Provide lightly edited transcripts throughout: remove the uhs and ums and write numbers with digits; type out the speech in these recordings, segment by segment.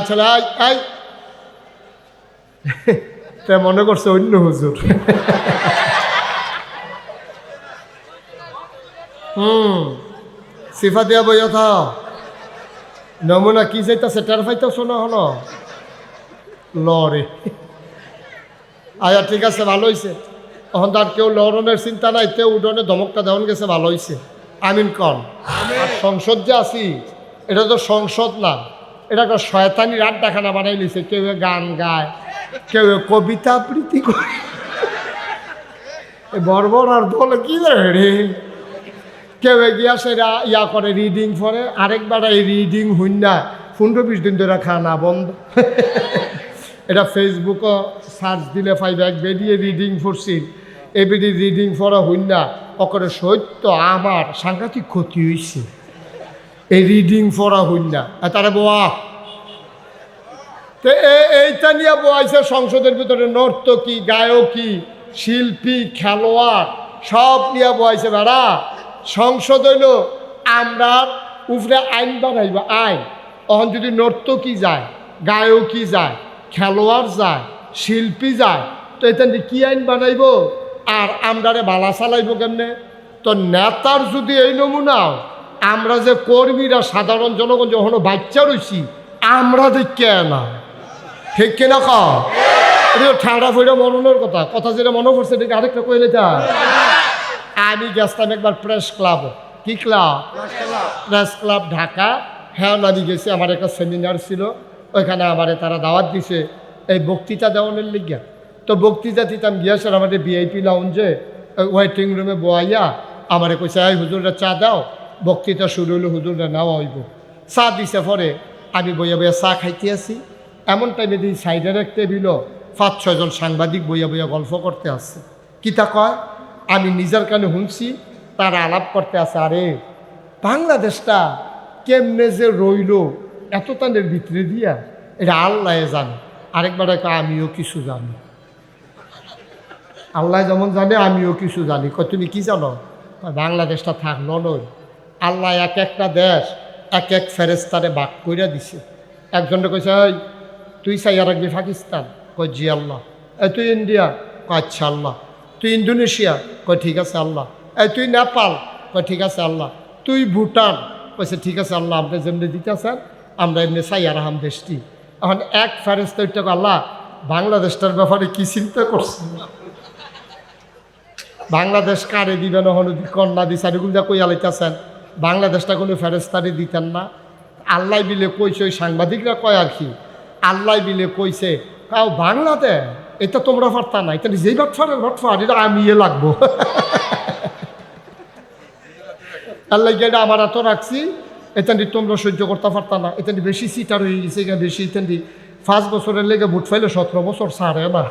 ছেলে আই তে মনে করছে অন্য হুজুর। সিফা দিয়া বইয়া থা নমুনা কি চাইতেছে টের পাইতেছো না হলো লরে আয়া ঠিক আছে ভালো হয়েছে। তখন তার কেউ লড়নের চিন্তা নাই, তে উডনে ধমকটা দেওয়ান গেছে ভালো হয়েছে। আমিন কন। আর সংসদ যে আছি এটা তো সংসদ না, এটা একটা শয়তানির আড্ডাখানা বানাই নিছে। কেউ গান গায়, কেউ কবিতা আবৃত্তি করে, বর্বর আর বলে কি রে, কেউ গিয়া সেটা ইয়া করে রিডিং পড়ে, আরেকবার এই রিডিং হইন না 15-20 দিন ধরে খানা বন্ধ। এটা ফেসবুকও সার্চ দিলে পাইবে, এক বেরিয়ে রিডিং পড়ছিল, এবিডি রিডিং পড়া হইন না অকরে সত্য আমার সাংঘাতিক ক্ষতি হয়েছে এই রিডিং পড়া হইন না। তারা বোয়া তো এইটা নিয়ে বোয়াইছে সংসদের ভিতরে নর্তকী, গায়কী, শিল্পী, খেলোয়াড় সব নিয়ে বোয়াইছে। বেড়া সংসদ হইল আমরা উপরে আইন বানাইব, আইন। তখন যদি নর্তকী যায়, গায়কী যায়, খেলোয়াড় যায়, শিল্পী যায়, তো এটা কি আইন বানাইব আর আমরারে বালা চালাইব কেমনে? তো নেতার যদি এই নমুনাও, আমরা যে কর্মীরা সাধারণ জনগণ যখন বাচ্চা রয়েছি আমরা দেখে না, ঠিক কিনা কা ঠান্ডা ফইরা মরণের কথা কথা যেটা মনে পড়ছে এটাকে আরেকটা কইলে তা আমি গেছিলাম একবার প্রেস ক্লাব। কি ক্লাব? Press club Dhaka. হ্যাঁ আমি গেছি, আমার একটা সেমিনার ছিল, ওইখানে আমারে তারা দাওয়াত দিছে এই বক্তৃতা দেওয়ানোর লিগা। তো বক্তৃতা দিতাম গিয়েছিল আমাদের ভিআইপি লাউঞ্জে ওয়েটিং রুমে বয়াইয়া আমারে কইছে এই হুজুররা চা দাও, বক্তৃতা শুরু হইলো, হুজুররা নেওয়া হইব। চা দিছে, পরে আমি বইয়া বইয়া চা খাইতে আছি, এমন টাইমে দিই সাইডের এক টেবিলও 5-6 জন সাংবাদিক বইয়া বইয়া গল্প করতে আসছে। কিতা কয় আমি নিজের কানে শুনছি, তারা আলাপ করতে আছে, আরে বাংলাদেশটা কেমনে যে রইল এত তানের ভিতরে দিয়া, এটা আল্লাহ জানে। আরেকবার আমিও কিছু জানি, আল্লাহ যেমন জানে আমিও কিছু জানি। তুমি কি জানো? বাংলাদেশটা থাকলো নয়, আল্লাহ এক একটা দেশ এক এক ফেরেস্তারে বাক কইরা দিছে। একজনটা কইছে এই তুই চাইয়া রাখবি পাকিস্তান, কই জি আল্লাহ। এই তুই ইন্ডিয়া, কয় আচ্ছা আল্লাহ। তুই ইন্দোনেশিয়া, কয় ঠিক আছে আল্লাহ। এই তুই নেপাল, কয় ঠিক আছে আল্লাহ। তুই ভুটান, কইছে ঠিক আছে আল্লাহ, আপনি যেমনি দিতেছেন আমরা এমনি চাইয়া রাখাম দেশটি। এখন এক ফেরেস্তা ওইটা আল্লাহ বাংলাদেশটার ব্যাপারে কি চিন্তা করছেন? বাংলাদেশ কারে দিবেন হনুদি কন্যা দি সারিগুল যা কই আলাইতেছেন, বাংলাদেশটা কোনো ফেরেস্তারে দিতেন না। আল্লাহ বিলে কইছে, ওই সাংবাদিকরা কয় আর কি, আল্লাহ বিলে কইছে কাউ বাংলাদেশ এটা তোমরা পারতা না, এটা যেই ভাটফার এটা আমি লাগবো। আল্লাহ গেটা আমার এত রাখছি, এখানটি তোমরা সহ্য করতে পারতা না, এখানটি বেশি সিটার হয়ে গেছে, বেশি এখানটি 5 বছরের লেগে ভোট ফাইলে 17 বছর ছাড়ে না।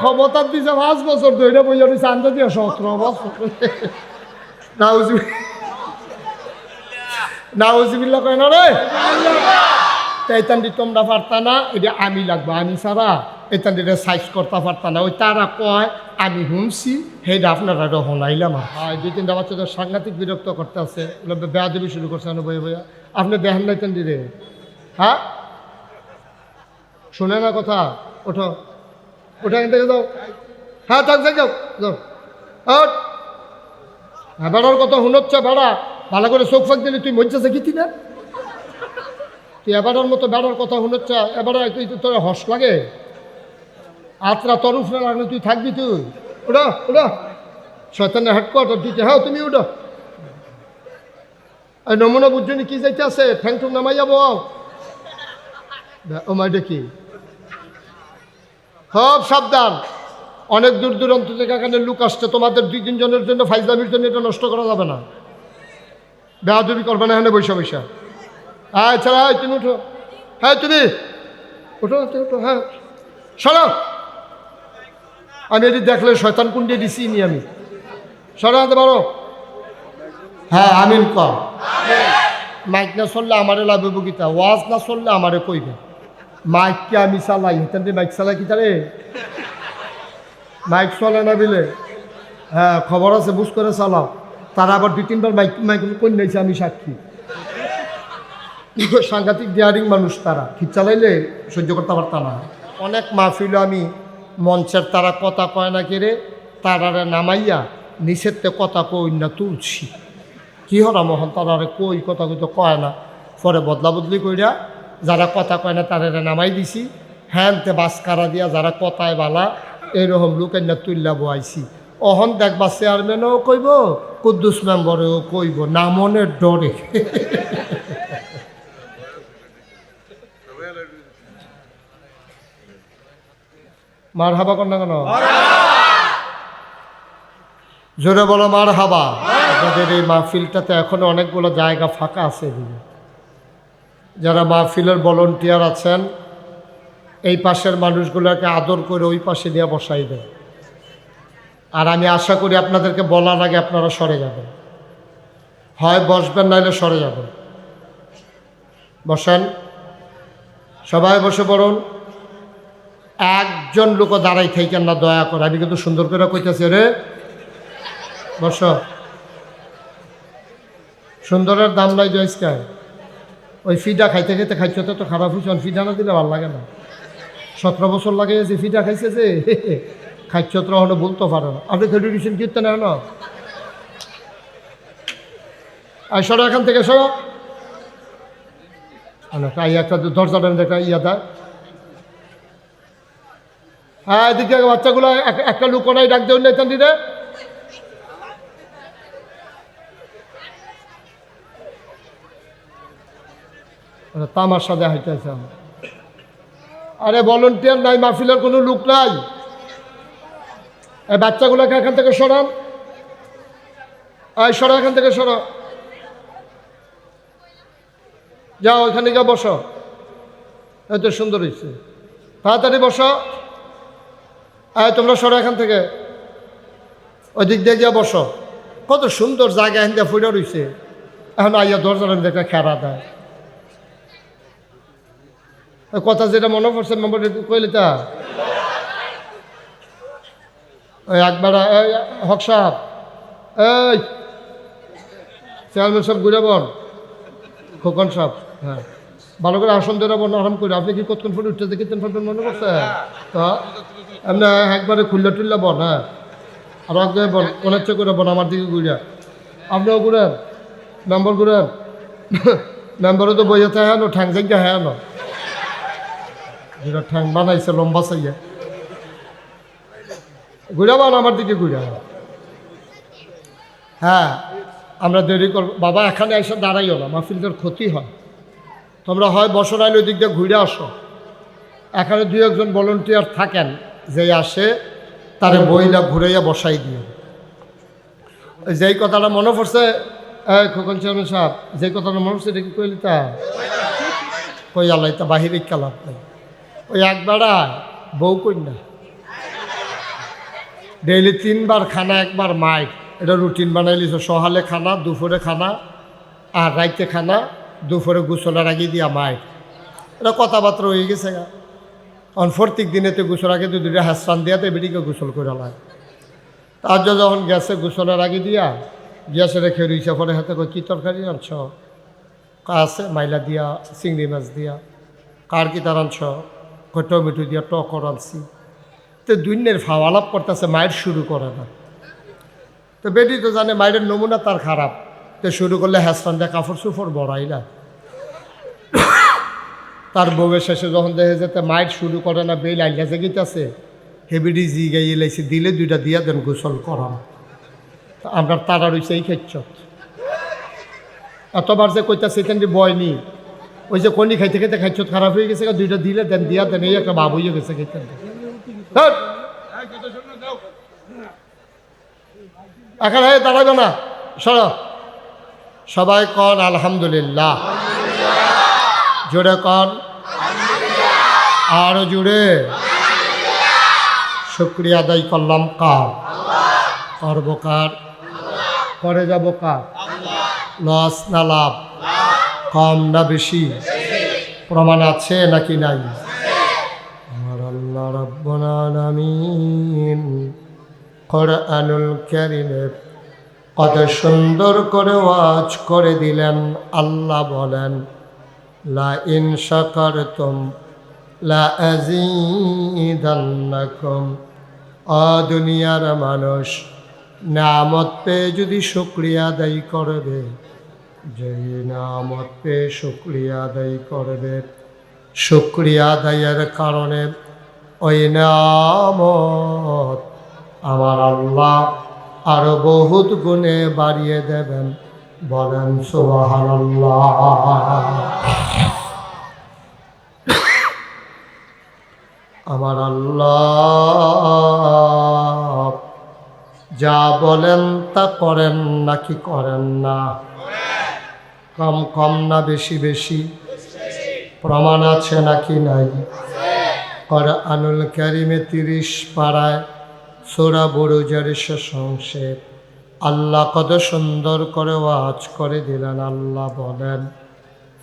ক্ষমতা দিছে 5 বছর ধরে বইয়া দিচ্ছে আন্দা দিয়ে 17 বছর। নাউজুবিল্লাহ কয় না রে, এতানটি তোমরা পারতা না, এটা আমি লাগবো, আমি ছাড়া এতানটিটা সাইজ করতে পারতা না। ওই তারা কয় আমি শুনছি, সেইটা আপনারা হনাইলাম। আর 2-3টা বাচ্চাদের সাংঘাতিক বিরক্ত করতে আছে, বেয়াদবি শুরু করছে বইয়া বইয়া। আপনি দেখেন না এতানটি রে? হ্যাঁ শোনে না কথা? ওঠো ওঠা, এখান থেকে যাও। হ্যাঁ থাক যাও যাও। হ্যাঁ বেড়ার কথা শুনোচ্ছে, বেড়া ভালো করে চোখ ফাঁক দিলে তুই মজ্জাছে গীতি না, তুই এবারের মতো বেড়ার কথা শুনোচ্ছে, এবারে তুই তোর হস লাগে, আত্রা তোর উপরে লাগলে তুই থাকবি, তুই উঠো উঠো, শয়তানের হেডকোয়ার্টার দিতে। হ্যাঁ তুমি উঠো। এই নমুনা বুঝছনি কি যাইতে আছে, ঠ্যাং ঠুং নামাই যাবো। ও মাই দেখি সব সাবধান, অনেক দূর দূরান্ত থেকে এখানে লোক আসছে, তোমাদের 2-3 জনের জন্য ফাইজলামির জন্য এটা নষ্ট করা যাবে না, বেয়াদবি করবে না এখানে বৈশা বৈশা। হ্যাঁ ছাড়া তুমি উঠো। হ্যাঁ তুমি উঠো উঠো। হ্যাঁ সরো, আমি এটি দেখলে শয়তান কুন্ডে দিছি নি আমি, সরো আনতে পারো। হ্যাঁ আমিন কর। মাইক না চললে আমারে লাগবে বকিতা, ওয়াজ না চললে আমারে কইবে। মাইককে আমি চালাই, হেতান মাইক চালাই কি তারে মাইক চলে না বিলে। হ্যাঁ খবর আছে, বুঝ করে চালাও। তারা আবার 2-3 বার মাইক কোন নিয়েছে, আমি সাক্ষী। সাংঘাতিক ডিয়ারিং মানুষ তারা, ঠিক চালাইলে সহ্য করতে পারতাম না। অনেক মাহফিল আমি মঞ্চের তারা কথা কয় না কেড়ে তারারে নামাইয়া নিষেধ কথা কই না তুলছি, কি হরা মোহন তারারে কই কথা কই তো কয় না, পরে বদলা বদলি কইরা যারা কথা কয় না তারারে নামাই দিছি, হ্যানতে বাসকারা দিয়া যারা কথায় বালা এইরকম লোকের না তুল্লা বয়াইছি। অহন দেখবা চেয়ারম্যানও কইব, কুদ্দুস মেম্বরেও কইব, না মনের ডরে। মার হাবা কর না কেন? জোরে বলো মার হাবা। আপনাদের এই মাহফিলটাতে এখনো অনেকগুলো জায়গা ফাঁকা আছে। যারা মাহফিলের ভলান্টিয়ার আছেন এই পাশের মানুষগুলোকে আদর করে ওই পাশে দিয়ে বসাই দেয়। আর আমি আশা করি আপনাদেরকে বলার আগে আপনারা সরে যাবেন, হয় বসবেন নাইলে সরে যাবেন। বসেন, সবাই বসে পড়ুন। একজন লোক দাঁড়াই থাকেন না দয়া করে, আমি কিন্তু সুন্দর করে কইতেছি রে বস। সুন্দরের দাম নাই জয়স্কায়, ওই ফিডা খাইতে খাইতে খাইছে তো খারাপ হয়েছে, ফিডা না দিলে ভালো লাগে না। 17 বছর লাগাইছে ফিডা খাইছে যে খাইছে তো হলো বলতে পারে না। আপনি খেলে দিয়েছেন কীর্তন না আর সরো এখান থেকে সরো। একটা দরজাটা একটা ইয়া দেয়। হ্যাঁ এদিকে বাচ্চাগুলো একটা লুকো নাই, ডাক দেউন এখান দিতে। তামাশা দেয়া হইতেছে। আরে ভলান্টিয়ার নাই, মাহফিলের কোনো লোক নাই। এই বাচ্চাগুলোকে এখান থেকে সরান, সরো এখান থেকে সরো, যাও ওইখানে গিয়ে বসো। এত সুন্দর হয়েছে, তাড়াতাড়ি বসো। তোমরা সরো এখান থেকে, ওই দিক দিয়ে গিয়ে বসো। কত সুন্দর জায়গা এখান দিয়ে ফুটে রয়েছে। এখন আইয়া দরজার দেখে খেরা দেয়। কথা যেটা মনে পড়ছে নম্বর কইলে তা ওই একবার হক সাহেব, এই চেয়ারম্যান সাহেব ঘুরে বল, খোকন সাহেব, হ্যাঁ ভালো করে আসন ধরে বল, আরাম করে। আপনি কি কতক্ষণ ফোন উঠতে দেখেছেন মনে করছে? তো এমনি একবারে খুললে টুল্লা বল, হ্যাঁ আর আগে বল, অনেক করে বল আমার দিকে ঘুরিয়া। আপনিও ঘুরেন, মেম্বার ঘুরেন। মেম্বারও তো বইয়াতে হ্যাঁ নো ঠ্যাং জায়গা হ্যাঁ নো, যেটা ঠ্যাং বানাইছে লম্বা চাইয়া ঘুরে বান আমার দিকে ঘুরে। হ্যাঁ আমরা দেরি করব বাবা, এখানে এসে দাঁড়াইও না, মাহফিলটার ক্ষতি হয়। তোমরা হয় বছর আইলে ওই দিক দিয়ে ঘুরে আসো। এখানে 2-1 ভলান্টিয়ার থাকেন, যে আসে তারে বইলা ঘুরাইয়া বসাই দিয়ে। যেই কথাটা মনে পড়ছে খোকন চেয়ারম্যান সাহেব, যেই কথাটা মনে পড়ছে এটা কি কইলি তা কই আল্লাহ তা বাহিরে কালাপ নেই। ওই একবারা বউ কন্যা ডেইলি 3 বার খানা, একবার মাইক, এটা রুটিন বানাই লিছ। সকালে খানা, দুপুরে খানা আর রাইতে খানা, দুপুরে গোসলের আগে দিয়া মাইক। এটা কথাবার্তা হয়ে গেছে গা। কারণ প্রত্যেক দিনেতে গোসল আগে 2-2টা হাসপান দিয়া তো বেটিকে গোসল করে লাগে। তার যখন গেছে গোসলের আগে দিয়া গ্যাসে রেখে রয়েছে, পরে হাতে কী তরকারি আনছ? আছে মাইলা দিয়া, চিংড়ি মাছ দিয়া। কার কি তার আনছ? টমেটো দিয়া টকর আনছি। তো দুনিয়ার ফাওয়ালাপ করতেছে, মায়ের শুরু করে না। তো বেটি তো জানে মায়ের নমুনা তার খারাপ, তো শুরু করলে হ্যাসপান দিয়ে কাপড় চুপড় বড়াই না। তার বউয়ের শেষে যখন দেখে যেতে মায়ের শুরু করে না, বেল আইলা যে গিতেছে, হেবিডি জি গাইয়ে লাইছে, দিলে 2টা দিয়া দেন গোসল করান। আমরা তারা রয়েছে এই খেচ্ছত এতবার যে কইতাছে এখানে বয়নি, ওই যে কনি খাইতে খাইতে খাইছত খারাপ হয়ে গেছে, 2টা দিলে দেন দিয়া দেন, এই একটা ভাব হয়ে গেছে খেতে। এখন হয়ে দাঁড়াবে না, সর। সবাই কন আলহামদুলিল্লাহ, জোরে কন, আরো জুড়ে। শুকরিয়া আদায় করলাম কার? করব কার? করে যাব কার? লস না লাভ? কম না বেশি? প্রমাণ আছে নাকি নাই? আমার আল্লাহ রাব্বুল আলামিন কোরআনুল কারীমে কত সুন্দর করে ওয়াজ করে দিলেন। আল্লাহ বলেন লা ইন শাকারতুম লা আযীদান্নাকুম। দুনিয়ার মানুষ নিয়ামত পেয়ে যদি শুকরিয়া আদায় করবে, যে নিয়ামত পেয়ে শুকরিয়া আদায় করবে, শুকরিয়া আদায়ের কারণে ওই নিয়ামত আমার আল্লাহ আরো বহুত গুণে বাড়িয়ে দেবেন। বলেন সুবহানাল্লাহ। আমার আল্লাহ যা বলেন তা করেন নাকি করেন না? কম কম না বেশি বেশি? প্রমাণ আছে নাকি নাই? কুরআনুল কারীমে ৩০ পারায় সূরা বুরুজের শেষ অংশে আল্লাহ কত সুন্দর করে ওয়াজ করে দিলেন। আল্লাহ বলেন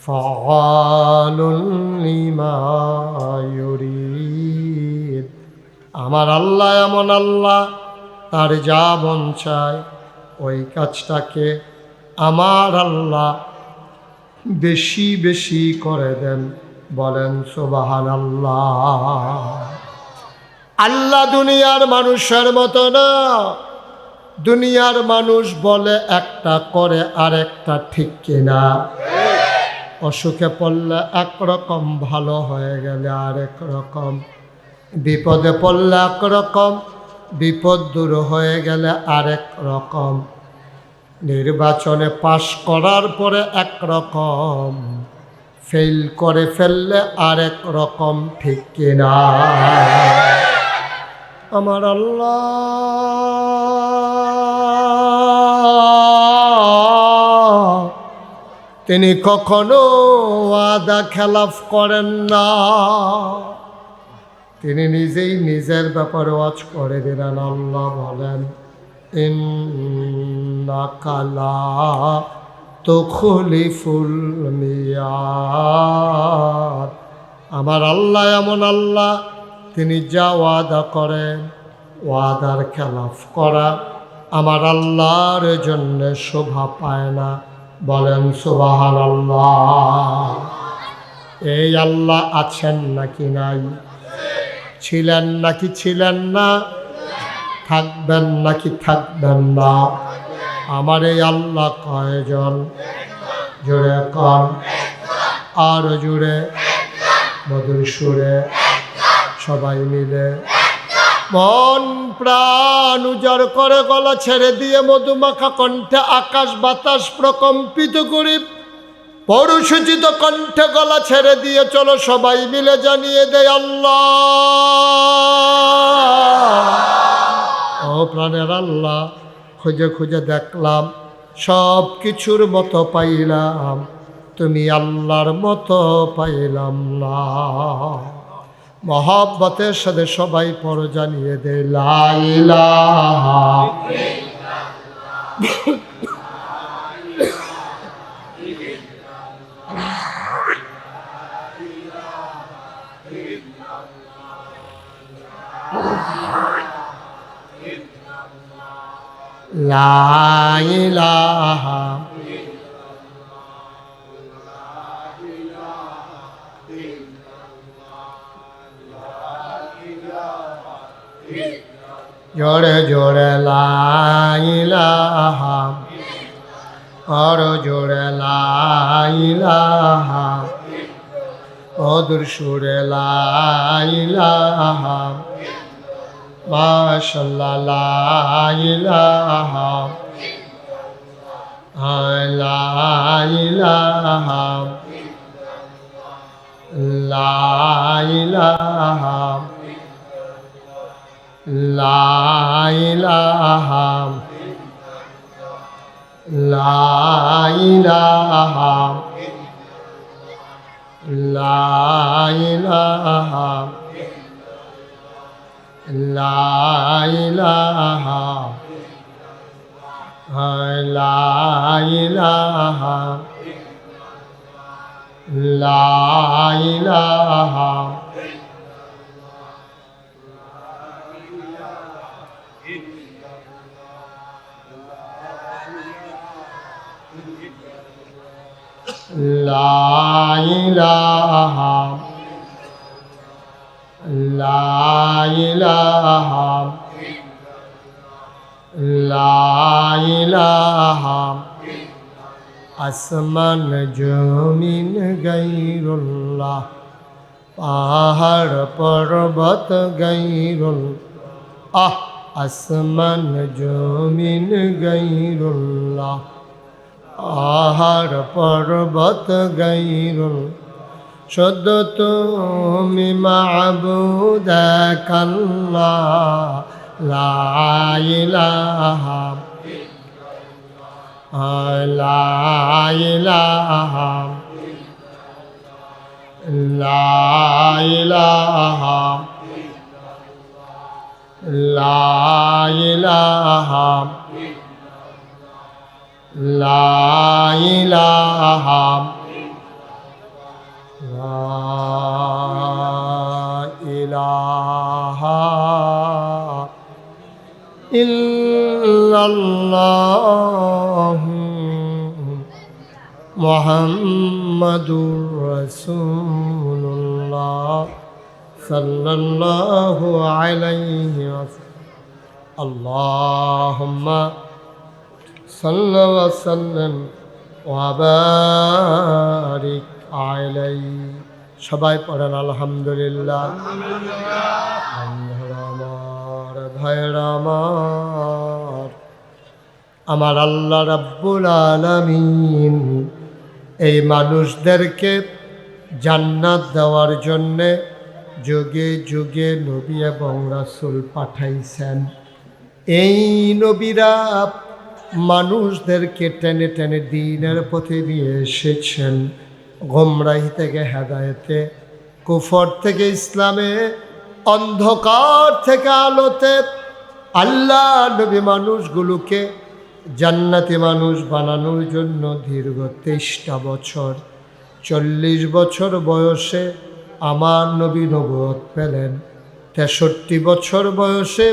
ফাআলুল লিমা ইউরিদ। আমার আল্লাহ এমন আল্লাহ, তার যা মন চায় ওই কাজটাকে আমার আল্লাহ বেশি বেশি করে দেন। বলেন সুবহানাল্লাহ। আল্লাহ দুনিয়ার মানুষের মতো না। দুনিয়ার মানুষ বলে একটা করে আরেকটা, ঠিক কিনা? অসুখে পড়লে একরকম, ভালো হয়ে গেলে আরেক রকম, বিপদে পড়লে একরকম, বিপদ দূর হয়ে গেলে আরেক রকম, নির্বাচনে পাশ করার পরে একরকম, ফেল করে ফেললে আরেক রকম, ঠিক কিনা? আমার আল্লাহ তিনি কখনো ওয়াদা খেলাফ করেন না। তিনি নিজেই নিজের ব্যাপারে ওয়াজ করে দিলেন। আল্লাহ বলেন ইন্নাকা লা তুখলিফুল মিয়াদ। আমার আল্লাহ এমন আল্লাহ, তিনি যা ওয়াদা করেন, ওয়াদার খেলাফ করা আমার আল্লাহর জন্য শোভা পায় না। বলেন সুবহানাল্লাহ। এই আল্লাহ আছেন নাকি নাই? ছিলেন নাকি ছিলেন না? থাকবেন নাকি থাকবেন না? আমার এই আল্লাহ কয়জন? জোরে কন, আর জোরে, মধুর সুরে, সবাই মিলে মন প্রাণ উজাড় করে গলা ছেড়ে দিয়ে মধুমাখা কণ্ঠে আকাশ বাতাস প্রকম্পিত করে পরশুচিত কণ্ঠে গলা ছেড়ে দিয়ে চলো সবাই মিলে জানিয়ে দেয় আল্লাহ। ও প্রাণের আল্লাহ, খুঁজে খুঁজে দেখলাম সব কিছুর মতো পাইলাম, তুমি আল্লাহর মতো পাইলাম না। মহব্বতের সাথে সবাই পর জানিয়ে দে লা ইলাহা লা ইলাহা জোরে জোরে লা ইলাহা, আরো জোরে লা ইলাহা, মধুর সুরে লা ইলাহা, মাশাআল্লাহ লা ইলাহা, লা ইলাহা, লা ইলাহা, লা ইলাহা, লা ইলাহা, লা ইলাহা, লা ইলাহা, লা ইলাহা, লা ইলাহা, লা ইলাহা লা ইলাহা লা ইলাহা আসমান জমিন গায়রুল্লাহ পাহাড় পর্বত গায়রুল্লাহ আসমান জমিন গায়রুল্লাহ পাহাড় পর্বত গায়রুল্লাহ শুধু তুমি মাবুদ এক আল্লাহ লা ইলাহা লা ইলাহা লা ইলাহা লা ইলাহা লা ইলাহা লা ইলাহা ইল্লাল্লাহ মুহাম্মাদুর রাসূলুল্লাহ সাল্লাল্লাহু আলাইহি ওয়াসাল্লাম আল্লাহুম্মা সাল্লি ওয়া সাল্লিম ওয়া বারিক আলাইহি সবাই পড়েন আলহামদুলিল্লাহ আমার ভাইরা আমার আল্লাহ রাব্বুল আলামিন এই মানুষদেরকে জান্নাত দেওয়ার জন্যে যুগে যুগে নবী এবং রাসূল পাঠাইছেন। এই নবীরা মানুষদেরকে টেনে টেনে দ্বীনের পথে নিয়ে এসেছেন, গোমরাহি থেকে হেদায়েতে, কুফর থেকে ইসলামে, অন্ধকার থেকে আলোতে। আল্লাহ নবী মানুষগুলোকে জান্নাতি মানুষ বানানোর জন্য দীর্ঘ 23টা বছর 40 বছর বয়সে আমার নবী নবুয়ত পেলেন। 63 বছর বয়সে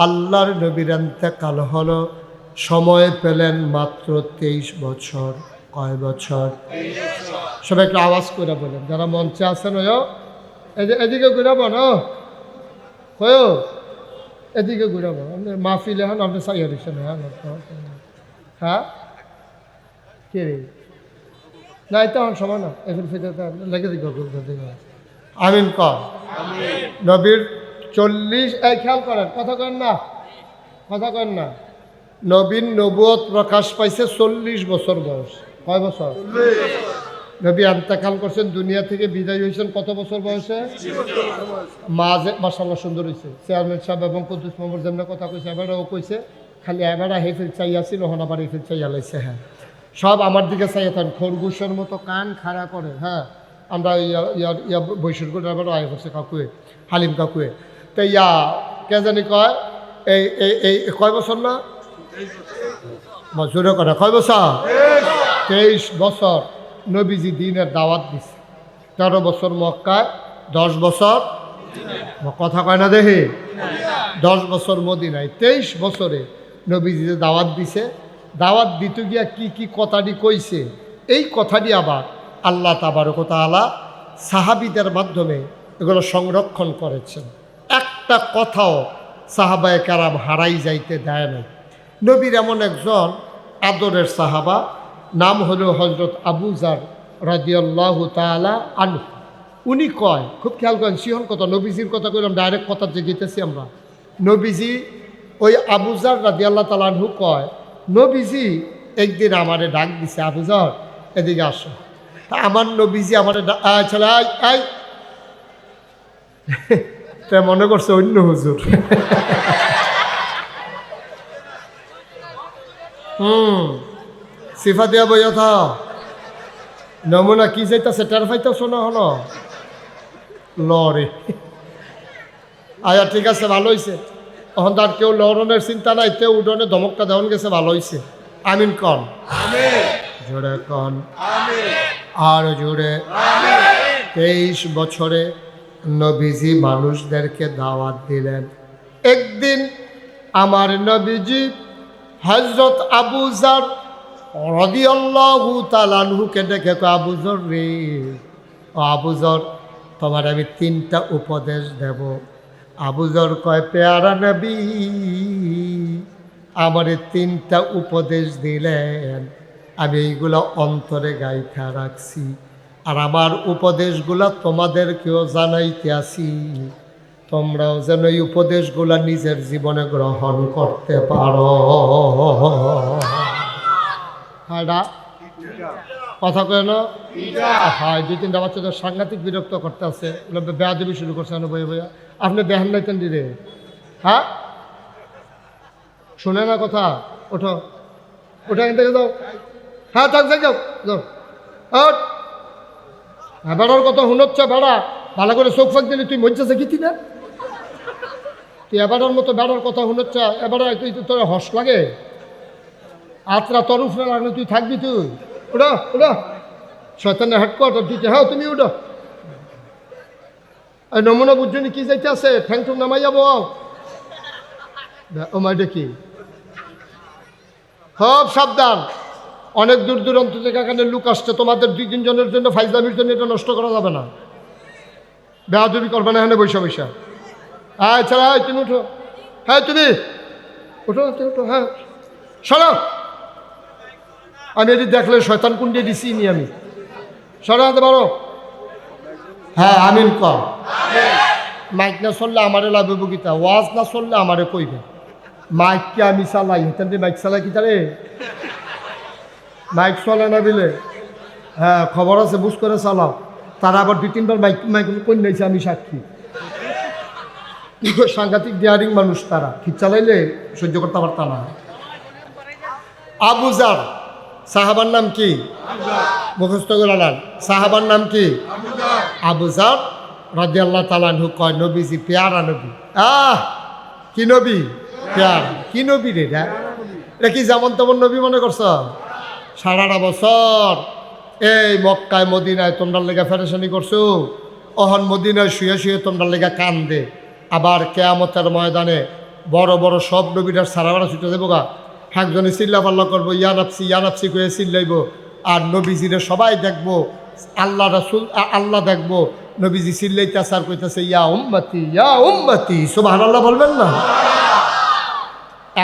আল্লাহর নবীর ইন্তেকাল হলো। সময় পেলেন মাত্র 23 বছর। কয় বছর? সবাই একটু আওয়াজ করে বলেন, যারা মঞ্চে আছেন এদিকে ঘুরাবো না, কয় এদিকে ঘুরাবো। আপনি মাহফিলে হন, আপনি সাইয়া দিচ্ছেন। হ্যাঁ কে রে না, এটা হন সময় না, এখন ফিরে লেগে দিকে আমিন কর। নবীর 40 খেয়াল করেন, কথা কেন না, কথা কেন না। নবীন নবুয়ত প্রকাশ পাইছে 40 বছর বয়স। কয় বছর? নবী ইন্তেকাল করছেন, দুনিয়া থেকে বিদায় হয়েছেন কত বছর বয়সে? মাঝে মাশাআল্লাহ সুন্দর হয়েছে। চেয়ারম্যান সাহেব এবং কুদ্দুস মামুর যেমন কথা কইছে, এবারও কইছে, খালি এবার হেফিল চাইয়াছিল, হন আবার হেফিল চাইয়া লাইছে। হ্যাঁ, সব আমার দিকে চাইয়া থাকেন, খরগোশের মতো কান খাড়া করে। হ্যাঁ, আমরা ইয়া বৈশুর করে এবারও আয় করছে কাকুয়ে, হালিম কাকুয়ে। তো কে জানি কয় এই এই কয় বছর না জোরে করে, কয় বছর? 23 বছর নবীজি দিনের দাওয়াত দিছে। 13 বছর মক্কায়, 10 বছর, কথা কয় না দেখি, 10 বছর মদিনায়, 23 বছরে নবীজি দাওয়াত দিছে। দাওয়াত দিতে গিয়া কি কি কথাটি কইছে, এই কথাটি আবার আল্লাহ তাবারক ওয়া তাআলা সাহাবীদের মাধ্যমে এগুলো সংরক্ষণ করেছেন। একটা কথাও সাহাবায়ে কেরাম হারাই যাইতে দেয় না। নবীর এমন একজন আদরের সাহাবা, নাম হলো হযরত আবু যার রাদিয়াল্লাহু তাআলা আনহু। উনি কয়, খুব খেয়াল করেন, সিহন কথা, নবীজির কথা কইলাম, ডাইরেক্ট কথা জেগেছি আমরা। নবীজি ওই আবু যার রাদিয়াল্লাহু তাআলা আনহু কয়, নবীজি একদিন আমারে ডাক দিছে, আবু যার এদিকে আসো। তা আমার নবীজি আমারে ছেলে আই তা মনে করছে অন্য হুজুর। সিফা দিয়া বইয়া থা নমুনা কি যাইতাছে টের পাইতেছ না হলো লরে। আয়া ঠিক আছে, ভালো হয়েছে। এখন তার কেউ লড়নের চিন্তা নাই, তেও উডনে ধমকটা দেওয়ান গেছে, ভালো হয়েছে। আমিন কন, জোরে কন, আর জোরে। 23 বছরে নবীজি মানুষদেরকে দাওয়াত দিলেন। একদিন আমার নবীজি হযরত আবু যার রাদিয়াল্লাহু তাআলা আনহুকে ডেকে কয়, আবু যর রে, ও আবু যর, তোমার আমি 3টা উপদেশ দেব। আবু যর কয়, পেয়ারা নবী আমারে 3টা উপদেশ দিলেন, আমি এইগুলো অন্তরে গাইথা রাখছি, আর আমার উপদেশগুলা তোমাদেরকেও জানাইতে আসি, তোমরাও যেন এই উপদেশগুলা নিজের জীবনে গ্রহণ করতে পারো। হ্যাঁ কথা কয় না? হ্যাঁ, 2-3টা বাচ্চা তো সাংঘাতিক বিরক্ত করতে আছে, বেয়াদবি শুরু করছে না বইয়া বইয়া। আপনি দেখেন নাই তেন দিলে? হ্যাঁ, শুনে না কথা? ওঠো, ওঠো, এখান থেকে যাও। হ্যাঁ, থাক, যাও যাও। হ্যাঁ, বেড়ার কথা শুনোচ্ছে, বেড়া ভালো করে চোখ ফাঁক দিলে তুই মজ্জাছে গীতি না? তুই এবারের মতো বেড়ার কথা শুনোচ্ছে, এবারে তুই তোর হস লাগে? আত্রা তোর উপরে লাগলে তুই থাকবি? তুই উঠো, উঠো, শয়তানের হেডকোয়ার্টার দিতে। হ্যাঁ, তুমি উঠো। এই নমুনা বুঝছনি কি যাইতে আছে? ঠ্যাং ঠুং নামাই যাবো। ও মাইটা কি? সব সাবধান, অনেক দূর দূরান্ত থেকে এখানে লোক আসছে, তোমাদের 2-3 জনের জন্য ফাইজলামির জন্য এটা নষ্ট করা যাবে না। বেয়াদবি করবে না এখানে বৈশা বৈশা। হ্যাঁ ছাড়া, তুমি উঠো। হ্যাঁ, তুমি উঠো, উঠো। হ্যাঁ, সরো। আমি এটি দেখলে শয়তান কুন্ডে দিছি নি আমি। সরাতে পারো? হ্যাঁ, আমিন কর। মাইক না চললে আমারে লাগবে বকিতা, ওয়াজ না চললে আমারে কইবে। মাইককে আমি চালাই, হেতান মাইক চালাই কি তারে? মাইক চলে না বিলে? হ্যাঁ, খবর আছে, বুঝ করে চালাও। তারা আবার 2-3বার মাইক মাইক কই নাইছে, আমি সাক্ষী। সাংঘাতিক ডিয়ারিং মানুষ তারা, কি চালাইলে সহ্য করতে পারত না। আবু যর সাহাবার নাম কি? মুখস্থ করে নেন, সাহাবার নাম কি? আবু যর রাদিয়াল্লাহু তাআলা আনহু কয়, নবীজি পেয়ারা নবী। কি নবী? পেয়ারা। কি নবী রে? এটা কি যেমন তেমন নবী মনে করছ? 18 বছর এই মক্কায় মদিনায় তোমরা লেগা ফেরেশানি করছো, অহন মদিনায় শুয়ে শুয়ে তোমরা লেগা কান্দে। আবার কিয়ামতের ময়দানে বড় বড় সব নবীরা সারাবারা ছুটে দেবো গা, একজনে চিল্লা পাল্লা করবো, ইয়া নাফসি করে চিল্লাইব, আর নবীজিরে সবাই দেখবো, আল্লাহ রাসূল আল্লাহ দেখবো, নবীজি চিল্লাইতেছে আর কইতেছে, ইয়া উম্মতি, সুবহানাল্লাহ বলবেন না?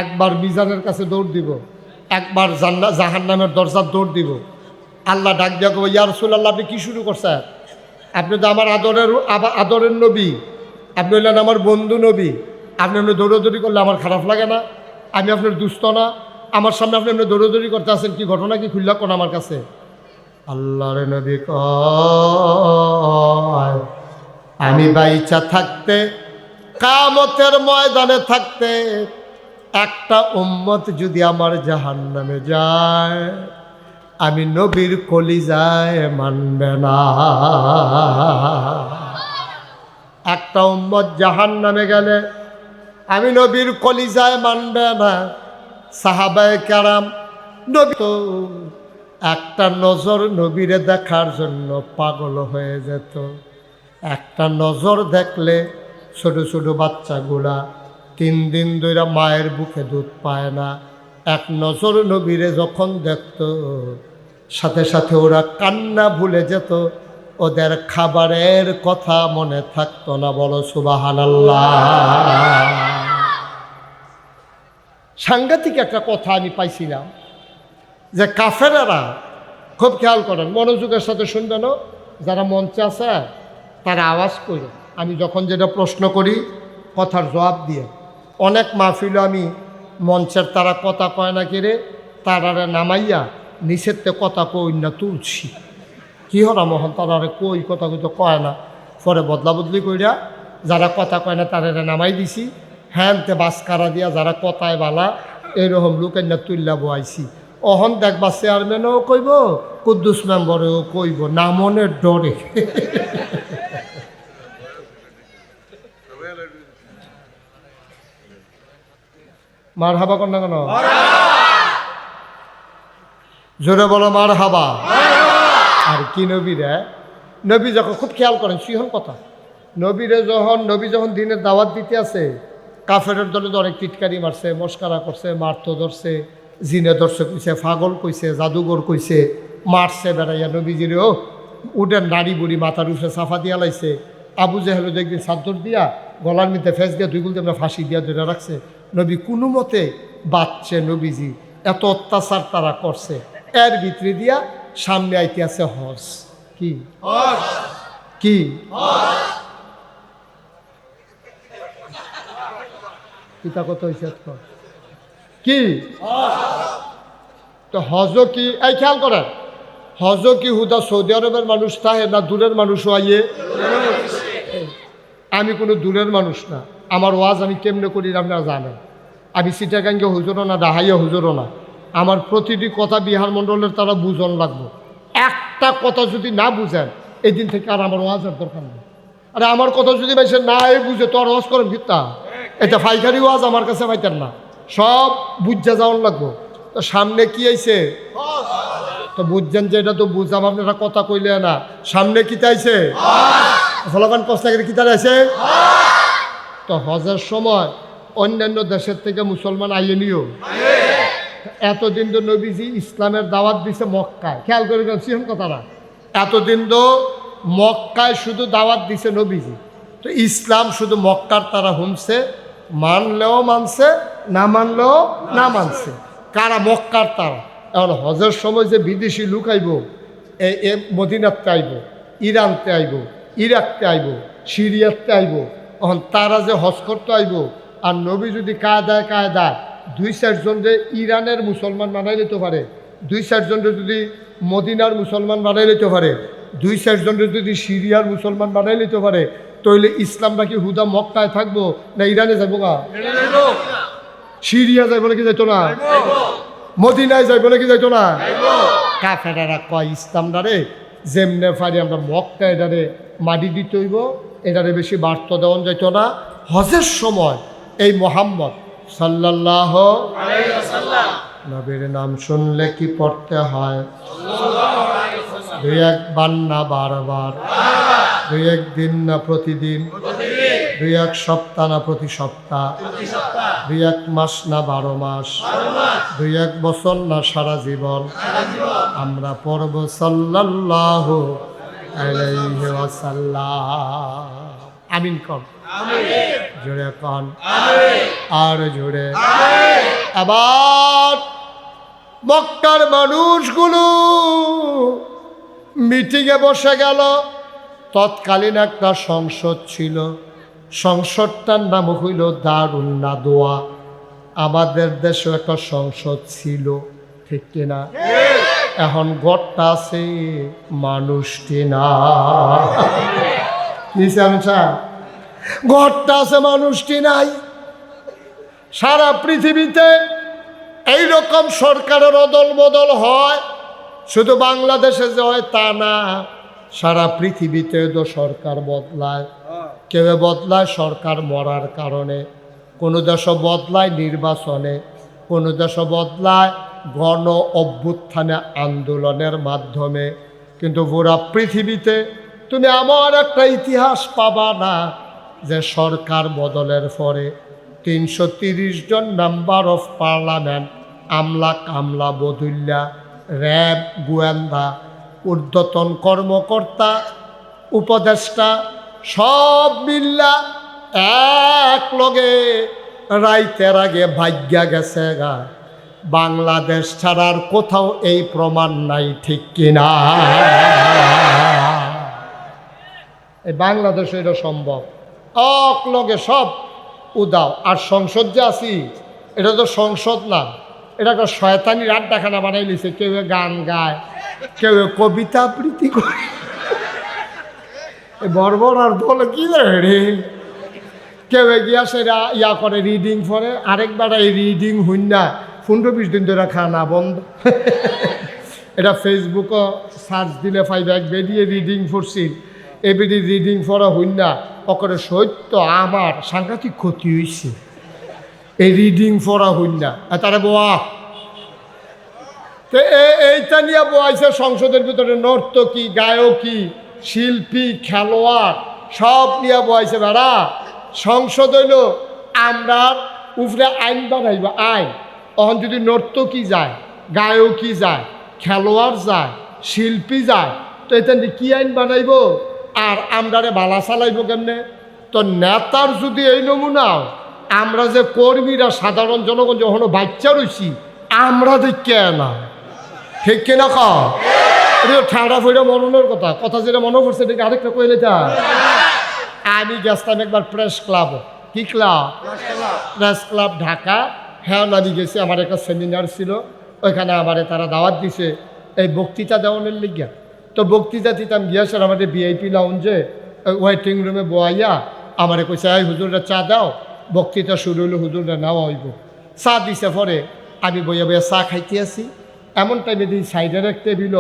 একবার মিজানের কাছে দৌড় দিব, একবার জাহান্নামের দরজার দৌড় দিব। আল্লাহ ডাক দিয়া কব, ইয়া রাসূলুল্লাহ, আপনি কি শুরু করছেন? আপনি তো আমার আদরের নবী, আপনি হলেন আমার বন্ধু নবী, আপনি এমনি দৌড়াদৌড়ি করলে আমার খারাপ লাগে না? আমি আপনার দুস্থ না? আমার সামনে আপনি এমনি দৌড়াদৌড়ি করতে আসেন, কি ঘটনা কি খুললা কোন আমার কাছে? আল্লাহর নবী কয়, আমি বাইচা থাকতে, কিয়ামতের ময়দানে থাকতে, একটা উম্মত যদি আমার জাহান্নামে যায়, আমি নবীর কলিজায় মানবে না। একটা উম্মত জাহান্নামে গেলে আমি নবীর কলিজায় মানবে না। সাহাবায়ে কেরাম নবী তো একটা নজর নবীরে দেখার জন্য পাগল হয়ে যেত। একটা নজর দেখলে ছোট ছোট বাচ্চাগুলা 3 দিন ধরে মায়ের বুকে দুধ পায় না, এক নজর নবীরে যখন দেখত, সাথে সাথে ওরা কান্না ভুলে যেত, ওদের খাবারের কথা মনে থাকতো না। বলো সুবহানাল্লাহ। সাংঘাতিক একটা কথা আমি পাইছিলাম, যে কাফেরেরা, খুব খেয়াল করেন, মনোযোগের সাথে শুনবেন, যারা মঞ্চে আছে তারা আওয়াজ করে, আমি যখন যেটা প্রশ্ন করি কথার জবাব দিয়ে। অনেক মাহফিল আমি মঞ্চের তারা কথা কয় না কিরে, তারারে নামাইয়া নিষেধতে কথা কই না তুলছি, কি হরা মোহন তারারে কই কথা কই তো কয় না, পরে বদলা বদলি কইরা যারা কথা কয় না তারারে নামাই দিছি, হ্যানতে বাসকারা দিয়া যারা কথায় বালা এইরকম লোকের না তুললা বয়াইছি। অহন দেখবা চেয়ারম্যানও কইব, কুদ্দুস মেম্বরেও কইব, না মনের ডরে। মার হাবা কর না কেন? জোরে বলো মার হাবা। আর কি নবী রে, নবী যখন, খুব খেয়াল করেন সিহন কথা, নবী যখন দিনের দাওয়াত দিতে আছে, কাফেরের দলে তো অনেক টিটকারি মারছে, মস্কারা করছে, মারতো ধরছে, জিনে দর্শক কইছে, পাগল কইছে, জাদুঘর কইছে, মারছে বেড়াইয়া নবীজিরেও উঠেন নাড়ি বুড়ি মাথার উপরে সাফা দিয়া লাইছে। আবু জেহেল একদিন চাদর দিয়া গলার মধ্যে ফেস দিয়া দুই গুলতে আমরা ফাঁসি দিয়া ধরে রাখছে। নবী কোনো মতে বাঁচছে নবীজি, এত অত্যাচার তারা করছে। এর ভিতরে দিয়া সামনে আইতে আছে হজ। কি কি কিতা কত হয়েছে কি তো হজ কি? এই খেয়াল করেন, হজ কি হুদা সৌদি আরবের মানুষ তাহে না দূরের মানুষও আইয়ে? আমি কোনো দূরের মানুষ না, আমার ওয়াজ আমি কেমনে করি আপনারা জানেন। আমি চিটাগাঙ্গে হুজুরও না, ডাহাইয়া হুজুরও না। আমার প্রতিটি কথা বিহার মণ্ডলের তারা বুঝন লাগবো। একটা কথা যদি না বুঝেন এই দিন থেকে আর আমার ওয়াজের দরকার নেই। আরে আমার কথা যদি ভাইসে না এই বুঝে তো আর ওয়াজ করেন কিতা? এটা ফাইকারি ওয়াজ আমার কাছে পাইতেন না, সব বুঝা যাওয়ার লাগবো। তো সামনে কি আইছে? তো বুঝছেন যে এটা তো বুঝাম, আপনারা কথা কইলে না। সামনে কি তাইছে? ফলাফান কষ্টাগের কি তার আছে? তো হজের সময় অন্যান্য দেশের থেকে মুসলমান আইয়ে নিও। এতদিন তো নবীজি ইসলামের দাওয়াত দিছে মক্কায়, খেয়াল করে গেছেন কথাটা। এতদিন তো মক্কায় শুধু দাওয়াত দিছে নবীজি, তো ইসলাম শুধু মক্কার তারা শুনছে, মানলেও মানছে, না মানলেও না মানছে। কারা? মক্কার তারা। এখন হজের সময় যে বিদেশি লোক আইব, এ মদিনাতে আইব, ইরানতে আইব, ইরাকতে আইব, সিরিয়াতে আইব, এখন তারা যে হজ করতে আইব, আর নবী যদি কায়দায় 2-4 জন যে ইরানের মুসলমান বানাই নিতে পারে, 2-4 জন যদি মদিনার মুসলমান বানাই নিতে পারে, 2-4 জন যদি সিরিয়ার মুসলমান বানাই নিতে পারে, তাহলে ইসলামটা কি হুদা মক্কায় থাকবো না ইরানে যাবো? গা সিরিয়া যাইব নাকি যাইতো না? মদিনায় যাইব নাকি যাইতো না? কাফেরারা কয় ইসলামটারে যেমনে পারি আমরা মক্কা এটারে মাটি দিতে হইব, এটারে বেশি বার্তা দেওয়া যাইতো না। হজের সময় এই মোহাম্মদ সাল্লাল্লাহু আলাইহি ওয়াসাল্লাম নবীর নাম শুনলে কি পড়তে হয়? 2-1 বার না বারবার, 2-1 দিন না প্রতিদিন, 2-1 সপ্তাহ না প্রতি সপ্তাহ, 2-1 মাস না 12 মাস, 2-1 বছর না সারা জীবন আমরা পড়ব সাল্লাল্লাহু আলাইহি ওয়াসাল্লাম। আমিন কর, জোরে কন, আর জোরে। আবার মক্কার মানুষগুলো মিটিংয়ে বসে গেল। তৎকালীন একটা সংসদ ছিল, সংসদটার নাম হইল দারুন নাদওয়া। আমাদের দেশেও একটা সংসদ ছিল, ঠিক কিনা? এখন ঘরটা আছে, মানুষটি না। ঘরটা আছে, মানুষটি নাই। সারা পৃথিবীতে এইরকম সরকারের অদল বদল হয়, শুধু বাংলাদেশে যে হয় তা না, সারা পৃথিবীতে তো সরকার বদলায়। কেউ বদলায় সরকার মরার কারণে, কোনো দেশ বদলায় নির্বাচনে, কোনো দেশ বদলায় গণ অভ্যুত্থানে আন্দোলনের মাধ্যমে। কিন্তু পুরা পৃথিবীতে তুমি আমার একটা ইতিহাস পাবা না যে সরকার বদলের পরে 330 জন মেম্বার অফ পার্লামেন্ট, আমলা কামলা বদুল্লা, র্যাব, গোয়েন্দা, ঊর্ধ্বতন কর্মকর্তা, উপদেষ্টা সব মিল্লা এক লগে রাইতের আগে ভাগ্যা গেছে গা। বাংলাদেশ ছাড়ার কোথাও এই প্রমাণ নাই, ঠিক কিনা? এই বাংলাদেশে এটা সম্ভব, এক লগে সব উদাও। আর সংসদ যে আছি, এটা তো সংসদ না, এটা একটা শয়তানির আড্ডাখানা বানাই লিছে। কেউ গান গায়, কেউ কবিতা আবৃত্তি করে। বর্বর আর বলে কি রে, কেউ গিয়া সেটা ইয়া করে, রিডিং পড়ে। আরেকবার এই রিডিং হইন না 15-20 দিন ধরে খানা বন্ধ। এটা ফেসবুকও সার্চ দিলে পাইবে, এক বেরিয়ে রিডিং পড়ছি, এবিডি রিডিং পড়া হইন না অকরে সত্য আমার সাংঘাতিক ক্ষতি হয়েছে, এই রিডিং পড়া হইন না। তারা বোয়া তো এইটা নিয়ে বোয়াইছে সংসদের ভিতরে, নর্তকী, গায়কী, শিল্পী, খেলোয়াড় সব নিয়ে বোয়াইছে। বেড়া সংসদ হইল আমরা উপরে আইন বানাইব, আইন অহন যদি নর্তকী যায়, গায়কী যায়, খেলোয়াড় যায়, শিল্পী যায়, তো এতেন কি আইন বানাইব আর আমরারে বালা চালাইব কেমনে? তো নেতার যদি এই নমুনাও, আমরা যে কর্মীরা সাধারণ জনগণ যখন বাচ্চা রয়েছি, আমরা দেখে না, ঠিক কিনা ক ঠান্ডা ফইরা মরণের কথা কথা যেটা মনে পড়ছে এটাকে আরেকটা কইলে যা। আমি গেছিলাম একবার প্রেস ক্লাব, কি ক্লাব? Press club Dhaka. হ্যাঁ আমি গেছি, আমার একটা সেমিনার ছিল, ওইখানে আমারে তারা দাওয়াত দিছে এই বক্তৃতা দেওয়ানোর লিগা। তো বক্তৃতা দিতাম গিয়েছে আমাদের ভিআইপি লাউঞ্জে ওয়েটিং রুমে বয়াইয়া আমারে কইছে এই হুজুররা চা দাও, বক্তৃতা শুরু হইলো, হুজুররা নেওয়া হইব। চা দিছে পরে আমি বইয়া বইয়া চা খাইতে আসি, এমন টাইমে দিই সাইডের এক টেবিল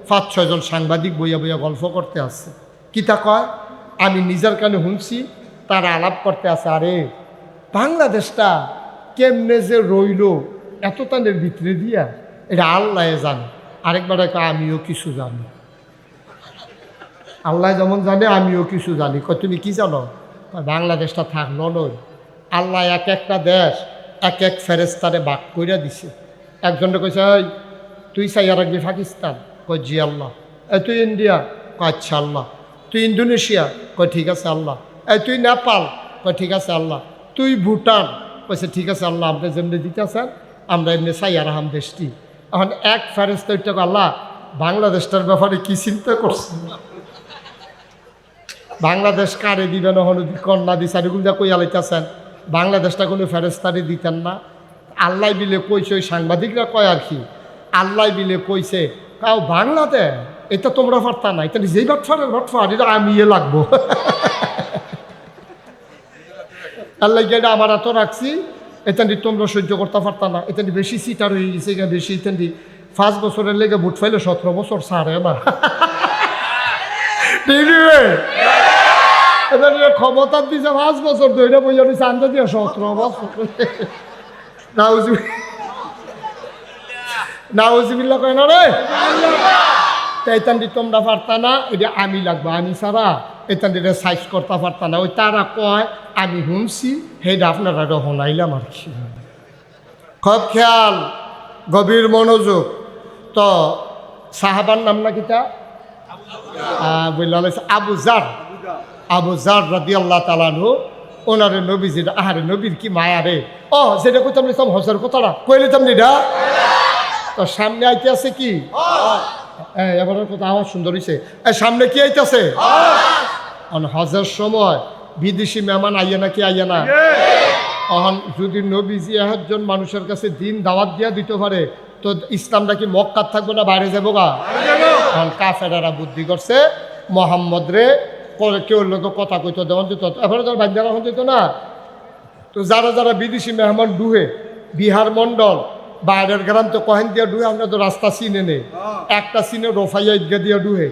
5-6 জন সাংবাদিক বইয়া বইয়া গল্প করতে আসছে। কিতা কয় আমি নিজের কানে শুনছি, তারা আলাপ করতে আছে, আরে বাংলাদেশটা কেমনে যে রইল এত তানের ভিতরে দিয়া, এটা আল্লাহ জানে। আরেকবার আমিও কিছু জানি, আল্লাহ যেমন জানে আমিও কিছু জানি। কয় তুমি কি জানো? বাংলাদেশটা থাকলো নয়, আল্লাহ এক একটা দেশ এক এক ফেরেস্তারে বাক কইরা দিছে। একজনটা কইছে এই তুই চাই আর রাখবি পাকিস্তান? কয় জি আল্লাহ। এই তুই ইন্ডিয়া? কয় আচ্ছা আল্লাহ। তুই ইন্দোনেশিয়া? কয় ঠিক আছে আল্লাহ। এই তুই নেপাল? কয় ঠিক আছে আল্লাহ। তুই ভুটান? কইছে ঠিক আছে আল্লাহ, আপনি যেমনি দিতেছেন আমরা এমনি চাই আর হাম দেশটি। এখন এক ফেরেস্তা ওইটা আল্লাহ বাংলাদেশটার ব্যাপারে কি চিন্তা করছেন? বাংলাদেশ কারে দিবেন হন কন্যা দিচ্ছেন, এগুলো যা কই আলাইতেছেন, বাংলাদেশটা কোনো ফেরেস্তারে দিতেন না? আল্লাহ বিলে কইছে, ওই সাংবাদিকরা কয় আর কি, আল্লাহ বিলে কইছে কাউ বাংলাতে এটা তোমরা পারতা না, এটা যেই বাটফারের বাটফার এটা আমি লাগবো। আল্লাহ এটা আমার এত রাখছি, এখান তোমরা সহ্য করতে পারতা না, এখান বেশি সিটার হয়ে গেছে, বেশি এখান 5 বছরের লেগে বুট ফাইলে 17 বছর সারে না। ক্ষমতার দিছে 5 বছর ধরে বইয়া দিচ্ছে, আন্দা দিয়ে 17 বছর। নাউজুবিল্লাহ কয় না রে, এতান্ডি তোমরা পারতা না, এটা আমি লাগবো, আমি ছাড়া এতান্ডিটা সাইজ করতে পারতা না। ওই তারা কয় আমি শুনছি, সেইটা আপনারা শোনাইলাম আর কি। খুব খেয়াল, গভীর মনোযোগ। তো সাহাবার নাম না কিতা? আবু জার, আবু জার রাদিয়াল্লাহু তাআলা আনহু, ওনারে নবীজির আহারে নবীর কি মায়া রে। ও যেটা কইতাম নিতাম হজের কথাটা কইলে তাম নিটা। তো সামনে আইতে আছে কি? এবার কথা আওয়াজ সুন্দর হইছে। সামনে কি আইতেছে? হজের সময় বিদেশি মেহমান আইয়া নাকি আইয়া না? এখন যদি নবীজি একজন মানুষের কাছে দিন দাওয়াত দিয়া দিতে পারে, তো ইসলামটা কি মক্কার থাকবো না বাইরে যাবো গা? এখন কাফেরারা বুদ্ধি করছে মোহাম্মদ রে কেউ লোক কথা কইতো দেওয়ান দিত, এবারে তো বান্ধা এখন দিত না। তো যারা যারা বিদেশি মেহমান ডুহে, বিহার মন্ডল বাইরের গ্রাম তো কহেন দিয়া ডুহে, আমরা তো রাস্তা চিনে নেই। একটা চিনে রোফাইয়া ঈদগা দিয়া ডুহে,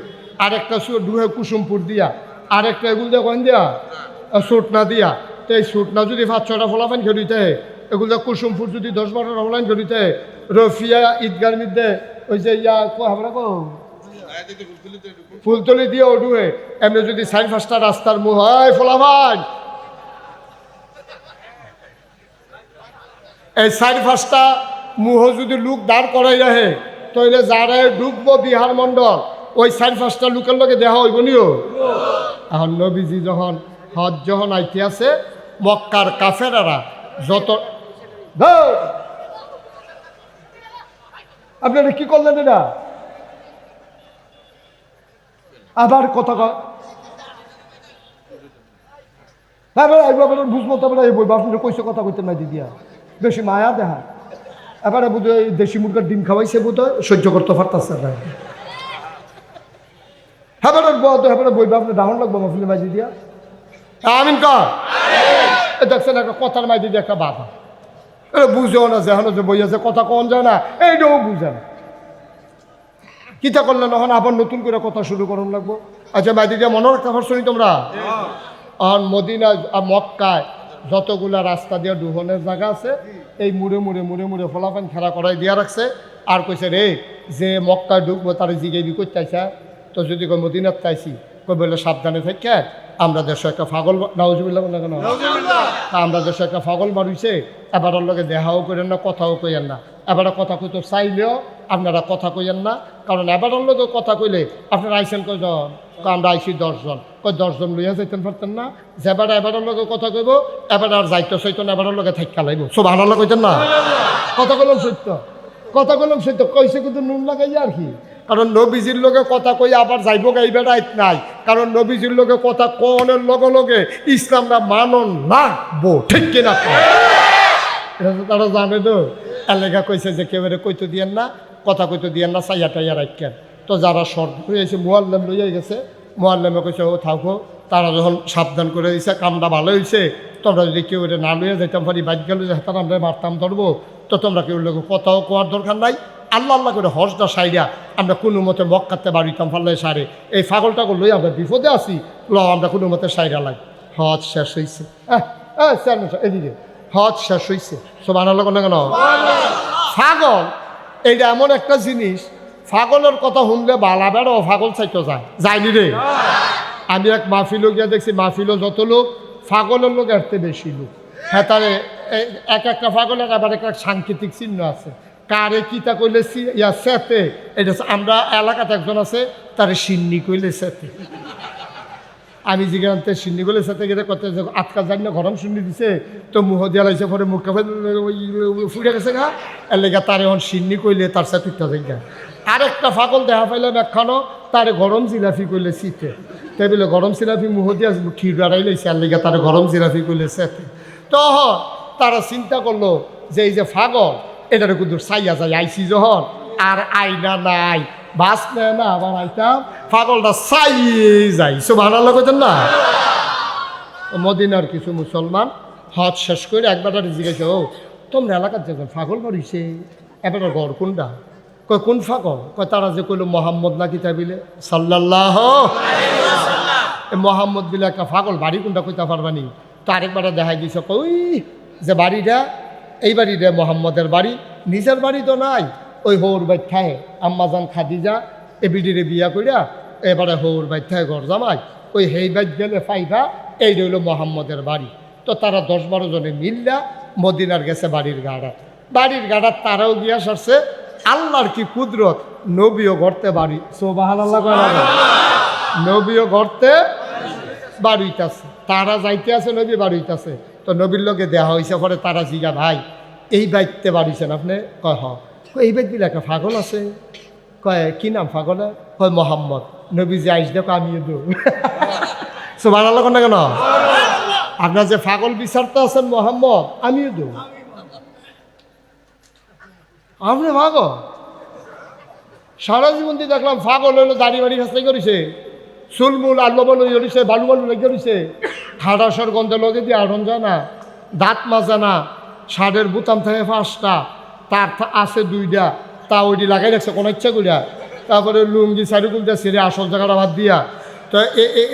আরেকটা ডুহে কুসুমপুর দিয়া, আরেকটা এগুলো দিয়ে কহেন দিয়া সুটনা দিয়া। তো এই সুটনা যদি 5-6টা ফলাফান খেলিতে, এগুলো কুসুমপুর যদি 10-12টা ফলাফান খেলিতে, রফিয়া ঈদগার মধ্যে ওই যে ইয়া আমরা ফুলতলি দিয়ে ওডুহে, এমনি যদি 4-5টা রাস্তার মুখ হয় ফলাফান, এই 4-5টা মুহ যদি লোক দাঁড় করাই রাখে, তাহলে যারা ঢুকবো বিহার মন্ডল ওই 4-5টা লোকের লগে দেখা হইব নিও। এখন নবীজি যখন হজ যখন আইতে আছে, মক্কার কাফেরারা যত আপনারা কি করলেন এটা? আবার কথা বুঝবো তো আপনার কইসে কথা কইতে নাই দিদিয়া, বেশি মায়া দেখা। এবারে বোধ হয় দেশি মুরগার ডিম খাওয়াইছে, বোধ হয় সহ্য করতে পারতেছে না। হ্যাঁ বইবা আপনার ডাউন লাগবো মাফিলে মাইজি দিয়া। আমিন কর দেখছেন একটা কথার মাইজি দিয়ে একটা বাধা, এটা বুঝেও না, যেন যে বই আছে কথা কন যায় না, এইটাও বুঝে না। কিতা করলেন এখন আবার নতুন করে কথা শুরু করুন লাগবো। আচ্ছা মাইজি দিয়া মনে রাখতে পারছো নি তোমরা? মদিনা মক্কায় যতগুলা রাস্তা দিয়ে ডুহনের জায়গা আছে, এই মুড়ে মুড়ে মুড়ে মুড়ে ফলাফান খেলা করাই দিয়া রাখছে। আর কইছে রে যে মক্কায় ঢুকবো তার জিগাইবি করতে চাইছা, তো যদি কই মদিনাত চাইছি, কই বলে সাবধানে থাকে আমরা দেশে একটা পাগল নাউজুবিল্লাহ বলে কেন আমরা দেশে একটা পাগল বাড়িছে, এবার লগে দেখাও করেন না, কথাও কইেন না। এবারে কথা কইতে চাইলেও আপনারা কথা কইেন না, কারণ এবার লগে কথা কইলে আপনারা আইসেন কয়জন? আমরা আইসি 10 জন। 10 জন লইয়া যাইতেন পারতেন না? যেবার এবার লগে কথা কইব এবার আর যাইতে চাইতেন, এবার লগে থাইকা লাইব। সব আল্লাহ কইতেন না? কথা কইলাম সত্য, কথা কইলাম সত্য, কইছে কিন্তু নুন লাগাইয়া আর কি। কারণ নবীজির লোকে কথা কই আবার যাইব গাইবে রাইত নাই, কারণ নবীজির লোকে কথা কনের লগে লগে ইসলামরা মানন লাগবো, ঠিক কিনা? এটা তো তারা জানে তো। এলাকা কইছে যে কেউরে কইতে দিয়েন না, কথা কইতে দিয়েন না, চাইয়া টাইয়া রাখেন। তো যারা শর্ট হয়েছে মোয়াল্লাম লইয়া গেছে, মোয়াল্লামে কইছে ও থাকো। তারা যখন সাবধান করে দিয়েছে কামটা ভালো হয়েছে, তোমরা যদি কেউ এটা না লইয়া যাইতাম পারি বাইক গেল যে হাতার আমরা মারতাম ধরবো, তো তোমরা কেউ লোক কথাও কোয়ার দরকার নাই। আল্লাহ আল্লাহ করে হজটা সাইরা আমরা কোনো মতে মক্কাতে বাড়িতাম ফাল্লাই সারে। এই ফাগলটাকে লই আমরা বিপদে আছি, আমরা কোনো মতে সাইরা লাই। হজ শেষ হয়েছে, এদিকে হজ শেষ হয়েছে। সব আনার লোক না কেন? ফাগল এইটা এমন একটা জিনিস, ফাগলের কথা শুনলে বালা বেড়াও ফাগল চাইতে যায়নি রে। আমি এক মাহফিলও গিয়া দেখছি, মাহফিলও যত লোক, ফাগলের লোক এরতে বেশি লোক। হ্যাঁ, তারে একটা ফাগলের আবার একটা সাংকেতিক চিহ্ন আছে। কারে কিতা কইলে ইয়া সেতে, এটা আমরা এলাকাতে একজন আছে তারে সিন্নি কইলে সেতে। আমি জিজ্ঞানতে সিন্নি কইলে সেতে গেলে কত আটকা জানি না গরম শুনি দিছে, তো মুহ দিয়া লাইছে, পরে মুখটা ফুটে গেছে গা, এর লেগে তার এখন সিন্নি কইলে তার সাথে জায়গা। আরেকটা ফাগল দেখা পাইলাম একখানো, তারে গরম জিলাফি কইলে শীতে, তাই বলে গরম জিলাফি মুহ দিয়া ক্ষীর আড়াই লাইছে, আর লেগে তারে গরম জিলাফি কইলে সেতে। তো তারা চিন্তা করলো যে এই যে ফাগল এটার কিন্তু চাইয়া যায় আইসি যখন আর আইনা নাই, বাস নেয় না, আবার আইতাম ফাগলটা চাইয়ে যাই। সব ভালো করতেন না? মদিনার কিছু মুসলমান হজ শেষ করে একবার জিজ্ঞাসা, ও তোমরা এলাকার যখন ফাগল বাড়িছে, এবার ঘর কোনটা? কয় কোন ফাগল? কয় তারা যে কইল মোহাম্মদ নাকি তাই বিলে সাল্লাল্লাহু মোহাম্মদ বিলে একটা ফাগল, বাড়ি কোনটা কইতে পারবানি? তো আরেকবার দেখা গেছে, ওই যে বাড়িটা, এই বাড়িটা মোহাম্মদের বাড়ি, নিজের বাড়ি তো নাই, ওই হৌর বাইর খায় আম্মাজান খাদিজা এবিডিরে বিয়া করিয়া এবারে হৌর বাইর খায় ঘর জামাই, ওই হেই বাইর গেলে ফাইভা, এই রইল মোহাম্মদের বাড়ি। তো তারা 10-12 জনে মিললা মদিনার গেছে বাড়ির গাড়ার তারাও গিয়া সারছে। আল্লাহর কি কুদরত, নবীও গড়তে বাড়ি, সুবহানাল্লাহ কয় না? নবীও গড়তে বাড়িতেছে, তারা যাইতে আছে, নবী বাড়িতেছে। তো নবীর লোকে দেওয়া হয়েছে, পরে তারা জিগা, ভাই এই বাইতে বাড়িছেন আপনি? কয় হ। এই বাইত দিলে একটা ফাগল আছে। কয় কি নাম ফাগলের? কয় মোহাম্মদ। নবী যে আইস দেখো আমিও দৌ। সুবহানাল্লাহ না কেন? আপনার যে ফাগল বিচারতে আছেন মোহাম্মদ, আমিও দৌ। আপনি ফাগল? সারা জীবন দিয়ে দেখলাম ফাগল হইলো দাড়ি বাড়ি হাসতে করেছে, চুলমুল আল্লবল হইছে, বালু বালু লেগে রয়েছে, হাড়াসর গন্ধে লগে দিয়ে আড়ন যায় না, দাঁত মাজা না, শার্টের বুতাম থাকে 5টা, তার আছে 2টা, তা ওইটি লাগাই রাখছে কোনো ইচ্ছা করিয়া। তারপরে লুঙ্গি চারিকুল দিয়ে ছেড়ে আসল জায়গাটা বাদ দিয়া। তো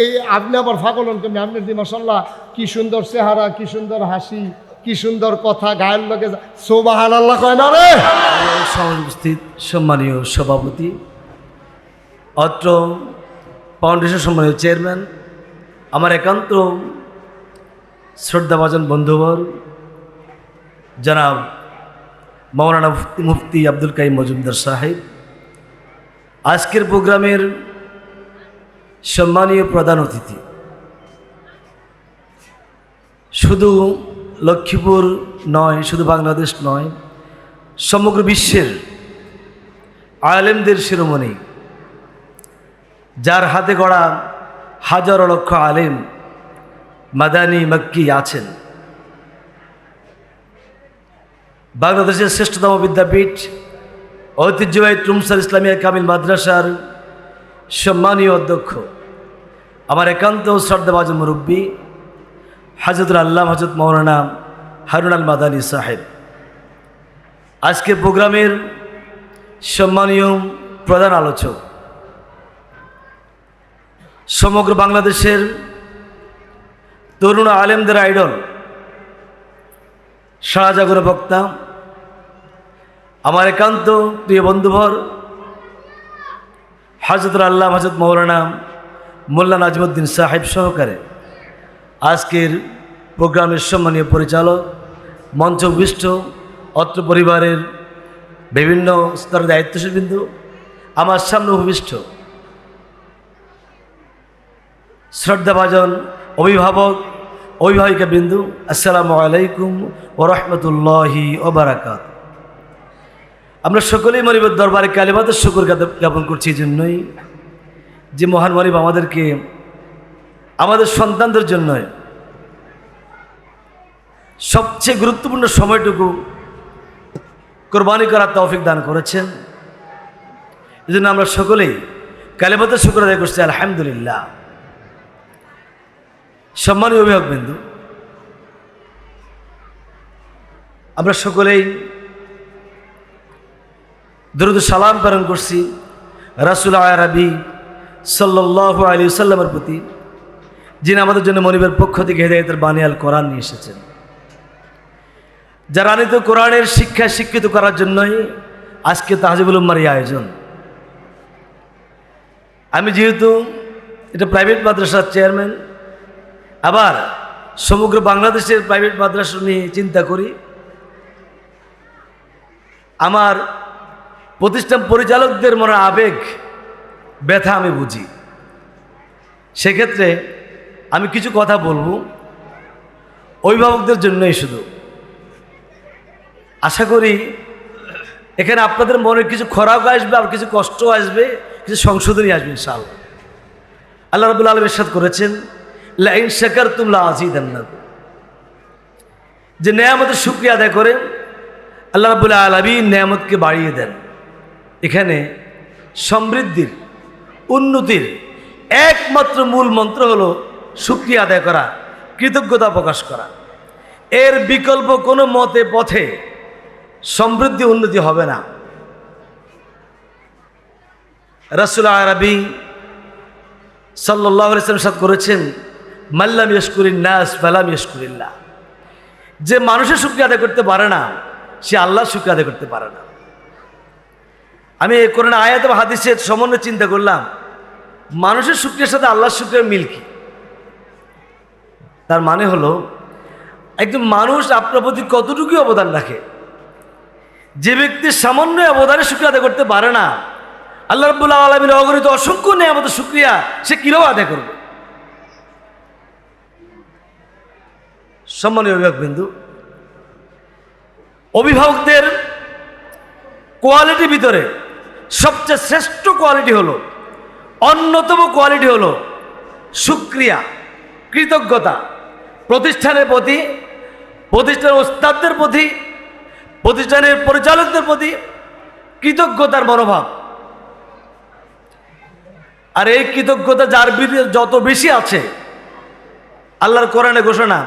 এই আপনি আবার ফাগল হন কেমনি? আপনার দি মাশাআল্লাহ কি সুন্দর চেহারা, কি সুন্দর হাসি, কি সুন্দর কথা, গায়ের লগে সুবহানাল্লাহ কয় না রে? উপস্থিত সম্মানীয় সভাপতি, অত্র ফাউন্ডেশন সম্মানীয় চেয়ারম্যান, আমার একান্ত শ্রদ্ধাভাজন বন্ধুবর জনাব মাওলানা মুফতি আব্দুল কাইম মজুমদার সাহেব, আজকের প্রোগ্রামের সম্মানীয় প্রধান অতিথি, শুধু লক্ষ্মীপুর নয়, শুধু বাংলাদেশ নয়, সমগ্র বিশ্বের আলেমদের শিরোমণি, যার হাতে গড়া হাজারো লক্ষ আলেম মাদানী মক্কি আছেন, বাংলাদেশের শ্রেষ্ঠতম বিদ্যাপীঠ ঐতিহ্যবাহী টুমসার ইসলামিয়া কামিল মাদ্রাসার সম্মানীয় অধ্যক্ষ, আমার একান্ত শ্রদ্ধাভাজন মুরব্বী হাজরতুল আল্লাহ হযরত মাওলানা হারুন আল মাদানী সাহেব, আজকের প্রোগ্রামের সম্মানীয় প্রধান আলোচক, সমগ্র বাংলাদেশের তরুণ আলেমদের আইডল, সারাজাগর বক্তা, আমার একান্ত প্রিয় বন্ধুভর হযরতুল আল্লাহ হযরত মাওলানা মোল্লা নাজমুদ্দিন সাহেব সহকারে আজকের প্রোগ্রামের সম্মানীয় পরিচালক, মঞ্চ উপবিষ্ট অত্র পরিবারের বিভিন্ন স্তরের দায়িত্বশীলবৃন্দ, আমার সামনে উপবিষ্ট শ্রদ্ধাভাজন অভিভাবক অভিভাবিকা বিন্দু, আসসালামু আলাইকুম ওয়া রাহমাতুল্লাহি ওয়া বারাকাতুহু। আমরা সকলেই মনিবের দরবারে কালিমাতের শুকর জ্ঞাপন করছি এই জন্যই যে মহান মনিব আমাদেরকে আমাদের সন্তানদের জন্য সবচেয়ে গুরুত্বপূর্ণ সময়টুকু কোরবানি করার তৌফিক দান করেছেন। এই জন্য আমরা সকলেই কালিমাতের শুকর আদায় করছি আলহামদুলিল্লাহ। সম্মানীয় অভিভাবকবৃন্দ, আমরা সকলেই দরুদ সালাম প্রেরণ করছি রাসূল আরবি সাল্লাল্লাহু আলাইহি ওয়াসাল্লামের প্রতি, যিনি আমাদের জন্য মনিবের পক্ষ থেকে হেদায়েতের বাণী আল কোরআন নিয়ে এসেছেন। যারা আনিত কোরআনের শিক্ষায় শিক্ষিত করার জন্যই আজকে তাহজিবুল উম্মার এই আয়োজন। আমি যেহেতু এটা প্রাইভেট মাদ্রাসার চেয়ারম্যান, আবার সমগ্র বাংলাদেশের প্রাইভেট মাদ্রাসা নিয়ে চিন্তা করি, আমার প্রতিষ্ঠান পরিচালকদের মনে আবেগ ব্যথা আমি বুঝি। সেক্ষেত্রে আমি কিছু কথা বলবো অভিভাবকদের জন্যই শুধু। আশা করি এখানে আপনাদের মনে কিছু খরাক আসবে, আর কিছু কষ্ট আসবে, কিছু সংশোধনী আসবে ইনশাআল্লাহ। আল্লাহ রাব্বুল আলামিন ইরশাদ করেছেন, লা ইন শাকারতুম লা আযীদান্নাকুম। যে নেয়ামতের শুকরিয়া আদায় করেন আল্লাহ রাব্বুল আলামিন নেয়ামতকে বাড়িয়ে দেন। এখানে সমৃদ্ধির উন্নতির একমাত্র মূল মন্ত্র হলো শুকরিয়া আদায় করা, কৃতজ্ঞতা প্রকাশ করা। এর বিকল্প কোনো মতে পথে সমৃদ্ধি উন্নতি হবে না। রাসূল আরবি সাল্লাল্লাহু আলাইহি ওয়াসাল্লাম সাদ করেছেন, মাল্লাম ইয়াশকুরিন নাস ফালাম ইয়াশকুরিল্লাহ। যে মানুষের শুকরিয়া আদায় করতে পারে না, সে আল্লাহর শুকরিয়া আদায় করতে পারে না। আমি এই কোরআন আয়াত এবং হাদিসের সমন্বয়ে চিন্তা করলাম, মানুষের শুকরিয়ার সাথে আল্লাহর শুকরিয়ার মিল কি? তার মানে হলো একজন মানুষ আপনার প্রতি কতটুকু অবদান রাখে। যে ব্যক্তি সামান্য অবদানে শুকরিয়া আদায় করতে পারে না, আল্লাহ রাব্বুল আলামিনের অগণিত অসংখ্য নেয়ামতের শুকরিয়া সে কিভাবে আদায় করবে? সম্মানীয় অভিভাবকবৃন্দু, অভিভাবকদের কোয়ালিটির ভিতরে সবচেয়ে শ্রেষ্ঠ কোয়ালিটি হলো, অন্যতম কোয়ালিটি হলো শুকরিয়া, কৃতজ্ঞতা। প্রতিষ্ঠানের প্রতি, প্রতিষ্ঠানের ওস্তাদদের প্রতি, প্রতিষ্ঠানের পরিচালকদের প্রতি কৃতজ্ঞতার মনোভাব। আর এই কৃতজ্ঞতা যার ভিতরে যত বেশি আছে, আল্লাহর কোরআনে ঘোষণা,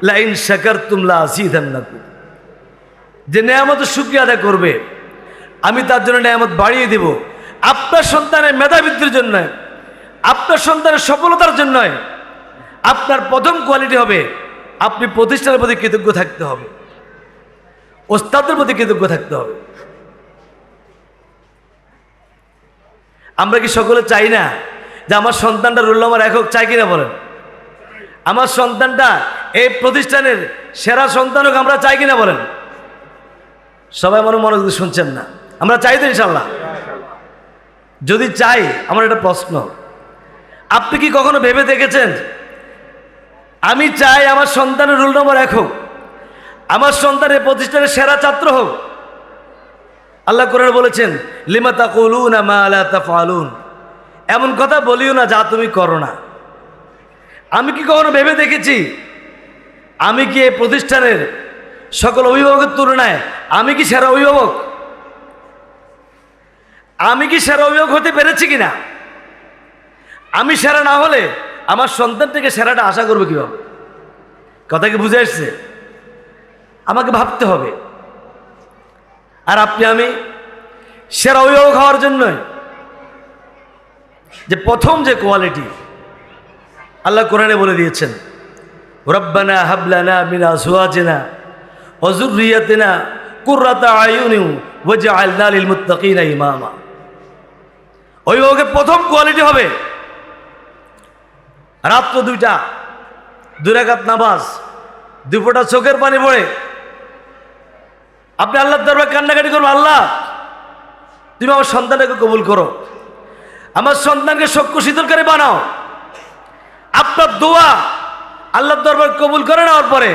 লা ইন শাকারতুম লা আযীদান্নাকুম। যে নেয়ামতের শুকরিয়া আদায় করবে আমি তার জন্য নেয়ামত বাড়িয়ে দেব। আপনার সন্তানের মেধাবৃদ্ধির জন্য, আপনার সন্তানের সফলতার জন্য আপনার প্রথম কোয়ালিটি হবে আপনি প্রতিষ্ঠানের প্রতি কৃতজ্ঞ থাকতে হবে, ওস্তাদের প্রতি কৃতজ্ঞ থাকতে হবে। আমরা কি সকলে চাই না যে আমার সন্তানটা রোল নম্বর 1 হোক? চাই কিনা বলেন? আমার সন্তানটা এই প্রতিষ্ঠানের সেরা সন্তান হোক, আমরা চাই কিনা বলেন? সবাই মনোযোগ শুনছেন না? আমরা চাই তো ইনশাল্লাহ? যদি চাই, আমার একটা প্রশ্ন, আপনি কি কখনো ভেবে দেখেছেন আমি চাই আমার সন্তানের রোল নম্বর 1 হোক, আমার সন্তানের প্রতিষ্ঠানের সেরা ছাত্র হোক? আল্লাহ কোরআনে বলেছেন, লিমা তাকুলুনা মা লা তাফআলুন। এমন কথা বলিও না যা তুমি করো না। আমি কি কখনো ভেবে দেখেছি আমি কি এই প্রতিষ্ঠানের সকল অভিভাবকের তুলনায় আমি কি সেরা অভিভাবক? আমি কি সেরা অভিভাবক হতে পেরেছি কিনা? আমি সেরা না হলে আমার সন্তান থেকে সেরাটা আশা করবে কীভাবে? কথা কি বুঝে আসছে? আমাকে ভাবতে হবে। আর আপনি আমি সেরা অভিভাবক হওয়ার জন্য যে প্রথম যে কোয়ালিটি আল্লাহ কোরআনে বলে দিয়েছেন, রব্বানা হাবলানা মিন আজওয়াজিনা ওয়া যুররিয়াতিনা কুররাতা আয়ুনিন ওয়াজআলনা লিল মুত্তাকিনা ইমামা। অভিভাবকের প্রথম কোয়ালিটি হবে রাত্র 2টা 2 রাকাত নামাজ, 2 ফোঁটা চোখের পানি পড়ে আপনি আল্লাহর দরবারে কান্নাকাটি করবেন, আল্লাহ তুমি আমার সন্তানকে কবুল করো, আমার সন্তানকে সক্ষ শীতলকারী বানাও। আপনার দোয়া আল্লাহর দরবার কবুল করে নেওয়ার পরে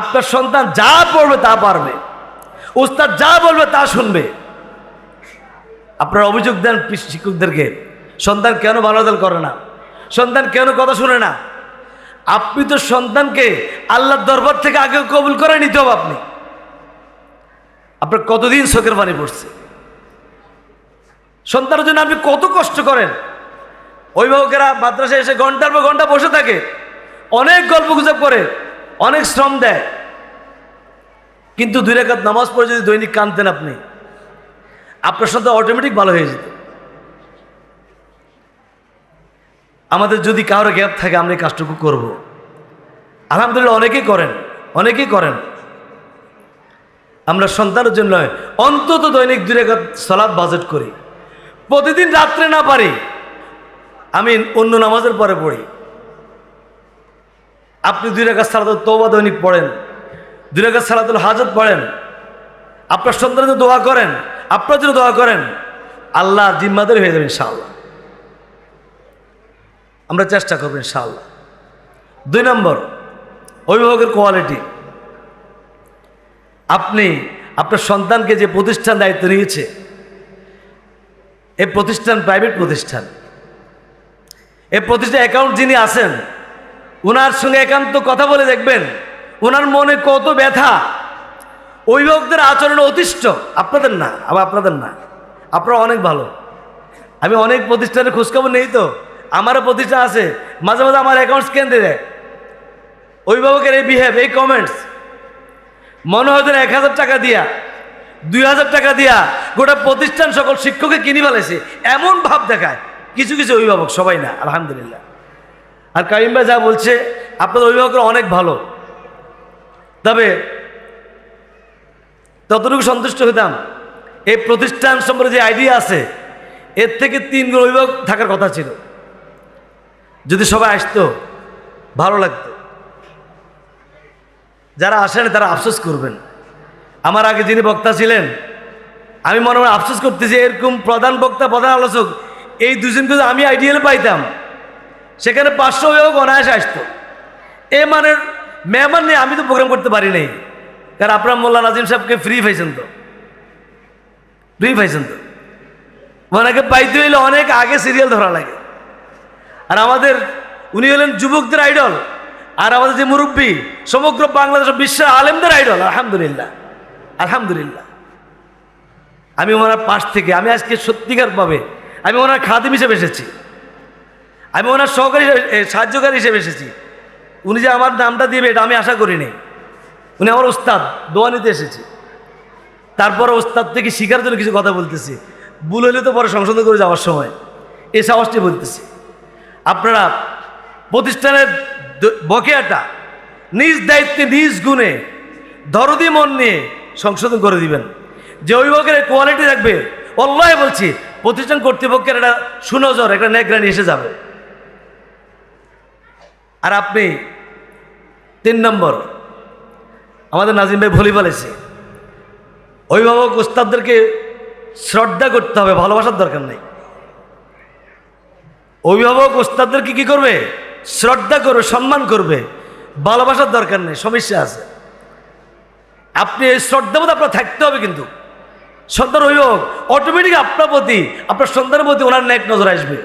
আপনার সন্তান যা পড়বে তা পারবে, উস্তাদ যা বলবে তা শুনবে। আপনারা অভিযোগ দেন শিক্ষকদেরকে, সন্তান কেন ভালো রেজাল্ট করে না, সন্তান কেন কথা শুনে না। আপনি তো সন্তানকে আল্লাহর দরবার থেকে আগে কবুল করে নিতে হবে। আপনার কতদিন চোখের পানি পড়ছে, সন্তানের জন্য আপনি কত কষ্ট করেন। অভিভাবকেরা মাদ্রাসায় এসে ঘন্টার পর ঘন্টা বসে থাকে, অনেক গল্প গুজব করে, অনেক শ্রম দেয়, কিন্তু 2 রাকাত নামাজ পড়ে যদি দৈনিক কাঁদতেন আপনি, আপনার সন্তান অটোমেটিক ভালো হয়ে যেত। আমাদের যদি কারো গ্যাপ থাকে আমরা এই কাজটুকু করব। আলহামদুলিল্লাহ অনেকেই করেন। আমরা সন্তানের জন্য অন্তত দৈনিক 2 রাকাত সালাত বাজেট করি। প্রতিদিন রাত্রে না পারি, আমি অন্য নামাজের পরে পড়ি। আপনি 2 রাকাত সালাতুল তওবা দৈনিক পড়েন, 2 রাকাত সালাতুল হাজত পড়েন, আপনার সন্তানের জন্য দোয়া করেন, আপনার জন্য দোয়া করেন, আল্লাহ জিম্মাদারি হয়ে যাবে ইনশাআল্লাহ। আমরা চেষ্টা করব ইনশাআল্লাহ। 2 নম্বর, অভিভাবকের কোয়ালিটি। আপনি আপনার সন্তানকে যে প্রতিষ্ঠান দায়িত্ব নিয়েছে, এই প্রতিষ্ঠান প্রাইভেট প্রতিষ্ঠান, এই প্রতিষ্ঠান অ্যাকাউন্ট যিনি আছেন ওনার সঙ্গে একান্ত কথা বলে দেখবেন ওনার মনে কত ব্যথা। অভিভাবকদের আচরণ অতিষ্ঠ, আপনাদের না, আবার আপনাদের না, আপনারা অনেক ভালো। আমি অনেক প্রতিষ্ঠানের খোঁজখবর নেই, তো আমারও প্রতিষ্ঠান আছে, মাঝে মাঝে আমার অ্যাকাউন্ট স্ক্যান দিয়ে দেয়। অভিভাবকের এই বিহেভ, এই কমেন্টস, মনে হয় যেন 1000 টাকা দিয়া 2000 টাকা দিয়া গোটা প্রতিষ্ঠান সকল শিক্ষককে কিনে ফেলেছে, এমন ভাব দেখায় কিছু কিছু অভিভাবক, সবাই না আলহামদুলিল্লাহ। আর কারিম ভাই যা বলছে, আপনাদের অভিভাবকরা অনেক ভালো, তবে ততটুকু সন্তুষ্ট হতাম এই প্রতিষ্ঠান সম্পর্কে যে আইডিয়া আছে এর থেকে 3 গুণ অভিভাবক থাকার কথা ছিল। যদি সবাই আসতো ভালো লাগতো। যারা আসেন তারা আফসোস করবেন। আমার আগে যিনি বক্তা ছিলেন, আমি মনে মনে আফসোস করতেছি, এরকম প্রধান বক্তা, প্রধান আলোচক এই 2 জনকে আমি আইডিয়ালে পাইতাম, সেখানে 500 অভিভাবক অনায়াসে আসতো। এ মানের মেহমান নিয়ে আমি তো প্রোগ্রাম করতে পারি নাই, কারণ আপনার মোল্লা নাজিম সাহেবকে ফ্রি পাইছেন তো, ওনাকে পাইতে হইলে অনেক আগে সিরিয়াল ধরা লাগে। আর আমাদের উনি হলেন যুবকদের আইডল, আর আমাদের যে মুরব্বী সমগ্র বাংলাদেশ বিশ্বের আলেমদের আইডল। আলহামদুলিল্লাহ আমি ওনার পাশ থেকে, আমি আজকে সত্যিকার ভাবে আমি ওনার খাদিম হিসেবে এসেছি, আমি ওনার সহকারী সাহায্যকারী হিসেবে এসেছি। উনি যে আমার নামটা দিবে এটা আমি আশা করিনি। উনি আমার ওস্তাদ, দোয়া নিতে এসেছি। তারপর ওস্তাদ থেকে শিখার জন্য কিছু কথা বলতেছি, ভুল হলে তো পরে সংশোধন করে যাওয়ার সময় এই সাহসটি বলতেছি। আপনারা প্রতিষ্ঠানের বকেয়াটা নিজ দায়িত্বে নিজ গুণে দরদি মন নিয়ে সংশোধন করে দিবেন। যে অভিভাবকের কোয়ালিটি রাখবে, আল্লাহ বলছি প্রতিষ্ঠান কর্তৃপক্ষের একটা সুনজর, একটা নেকরানি এসে যাবে। আর আপনি 3 নম্বর, আমাদের নাজিম ভাই ভুলি বলেছে, অভিভাবক উস্তাদদেরকে শ্রদ্ধা করতে হবে, ভালোবাসার দরকার নেই। অভিভাবক উস্তাদদেরকে কি করবে? শ্রদ্ধা করবে, সম্মান করবে, ভালোবাসার দরকার নেই। সমস্যা আছে। আপনি এই শ্রদ্ধাবোধ আপনার থাকতে হবে, কিন্তু সন্তান অভিভাবক অটোমেটিক আপনার প্রতি, আপনার সন্তানের প্রতি ওনার নেক নজর আসবে।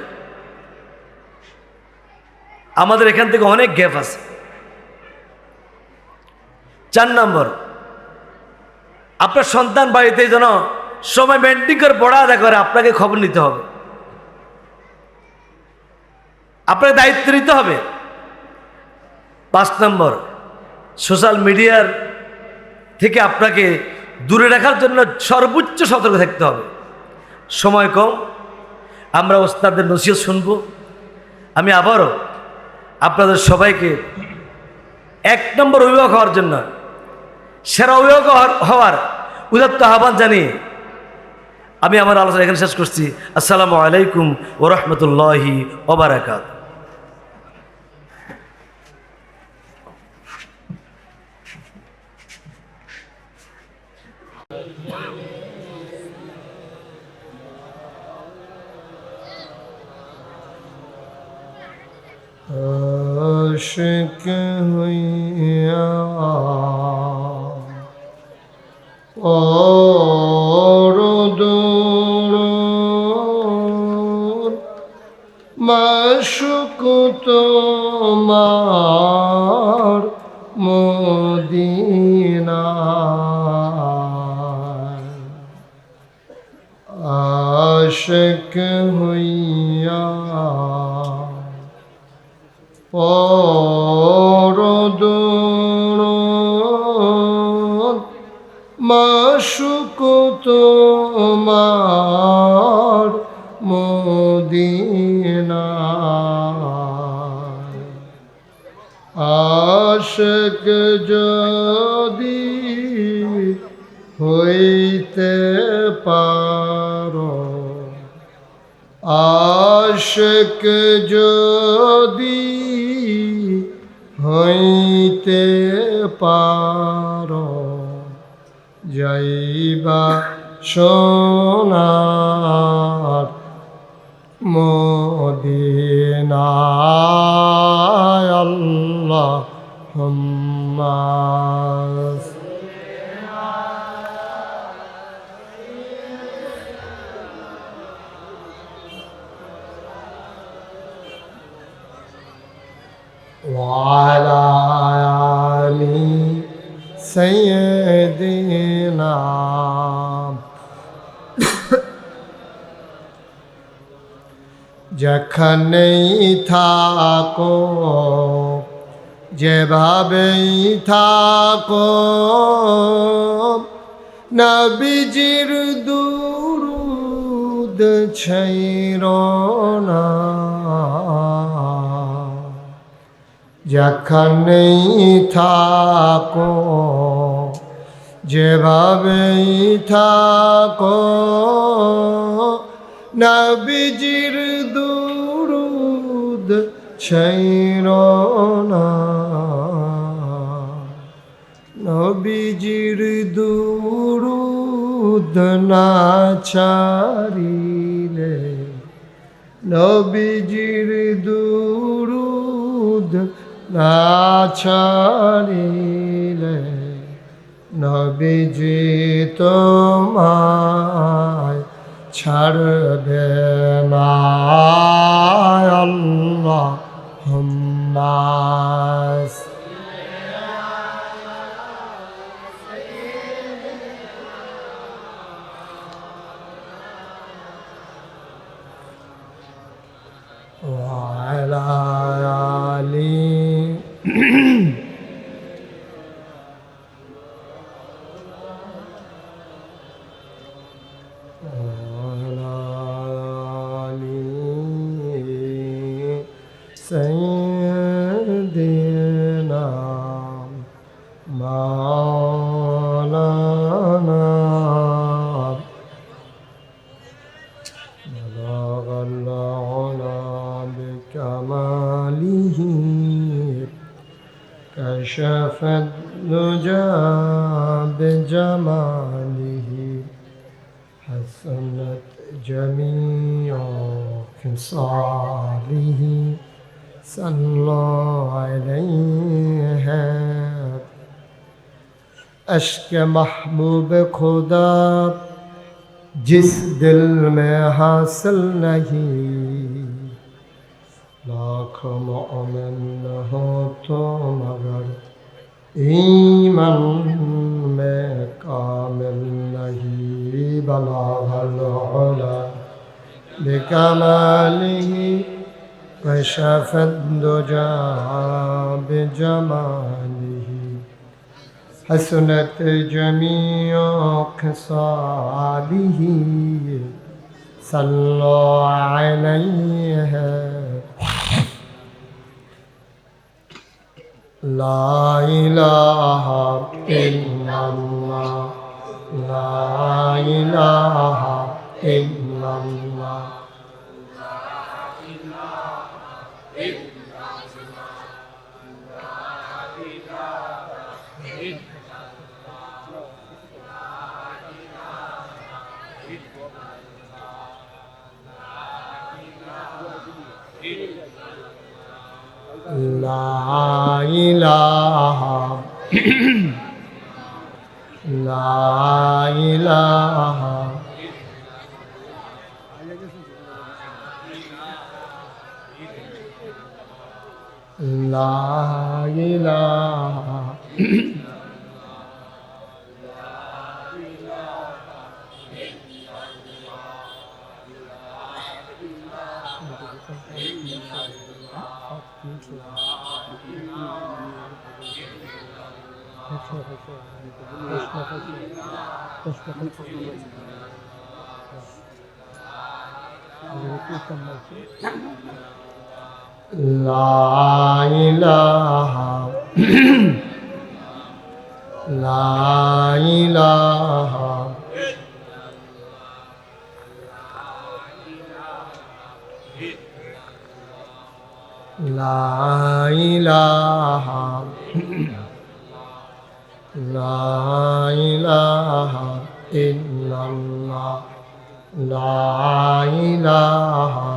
আমাদের এখান থেকে অনেক গ্যাপ আছে। 4 নম্বর, আপনার সন্তান বাড়িতে যেন সময় মেনটেন করে পড়ালেখা করে, আপনাকে খবর নিতে হবে, আপনাকে দায়িত্ব নিতে হবে। 5 নম্বর, সোশ্যাল মিডিয়ার থেকে আপনাকে দূরে রাখার জন্য সর্বোচ্চ সতর্ক থাকতে হবে। সময় কম, আমরা ওস্তাদের নসিহত শুনব। আমি আবারও আপনাদের সবাইকে 1 নম্বর অভিভাবক হওয়ার জন্য, সেরা অভিভাবক হওয়ার উদাত্ত আহ্বান জানিয়ে আমি আমার আলোচনা এখানে শেষ করছি। আসসালামু আলাইকুম ওয়া রাহমাতুল্লাহি ওয়া বারাকাতুহু। আশিক হইয়া পরদূর মাশুক তোমার মদিনা আশিক হইয়া পরদূর মাশুক তোমার মদিনা আশিক যদি হইতে পারো আশিক যদি হইতে পারো যাইবা সোনার মদিনায় আল্লাহুম্মা وعلى آل سيدنا যেখানেই থাকো যেভাবেই থাকো নবীজির দুরূদ ছাইরো না যেখানেই থাকো যেভাবেই থাকো নবীজির দুরূদ ছাইরো না নবীজির দুরূদ না ছাড়িলে নবীজির দুরূদ না ছাড়িলে নবীজি তোমায় ছাড়বে না আল্লাহুম্মা وعلى آل وعلى آل سيدنا مولانا بلغ العلا بكماله كشف الدجى بجماله حسنت جميع خصاله صلى عليه اشک محبوب خدا जिस दिल में हासिल नहीं लाख मोमिन हो तो मगर ईमान में कामिल नहीं बलागल उला बिकमालिही कशफत दुजा बिजमालिही हसनत जमीओ खसालिही सल्लो अलैहि ला इलाहा इल्लल्लाह ला इलाहा इल्लल्लाह লা ইলাহা লা ইলাহা লা ইলাহা লা ইলাহা লা ইলাহা লা ইলাহা লা ইলাহা ইল্লাল্লাহ লা ইলাহা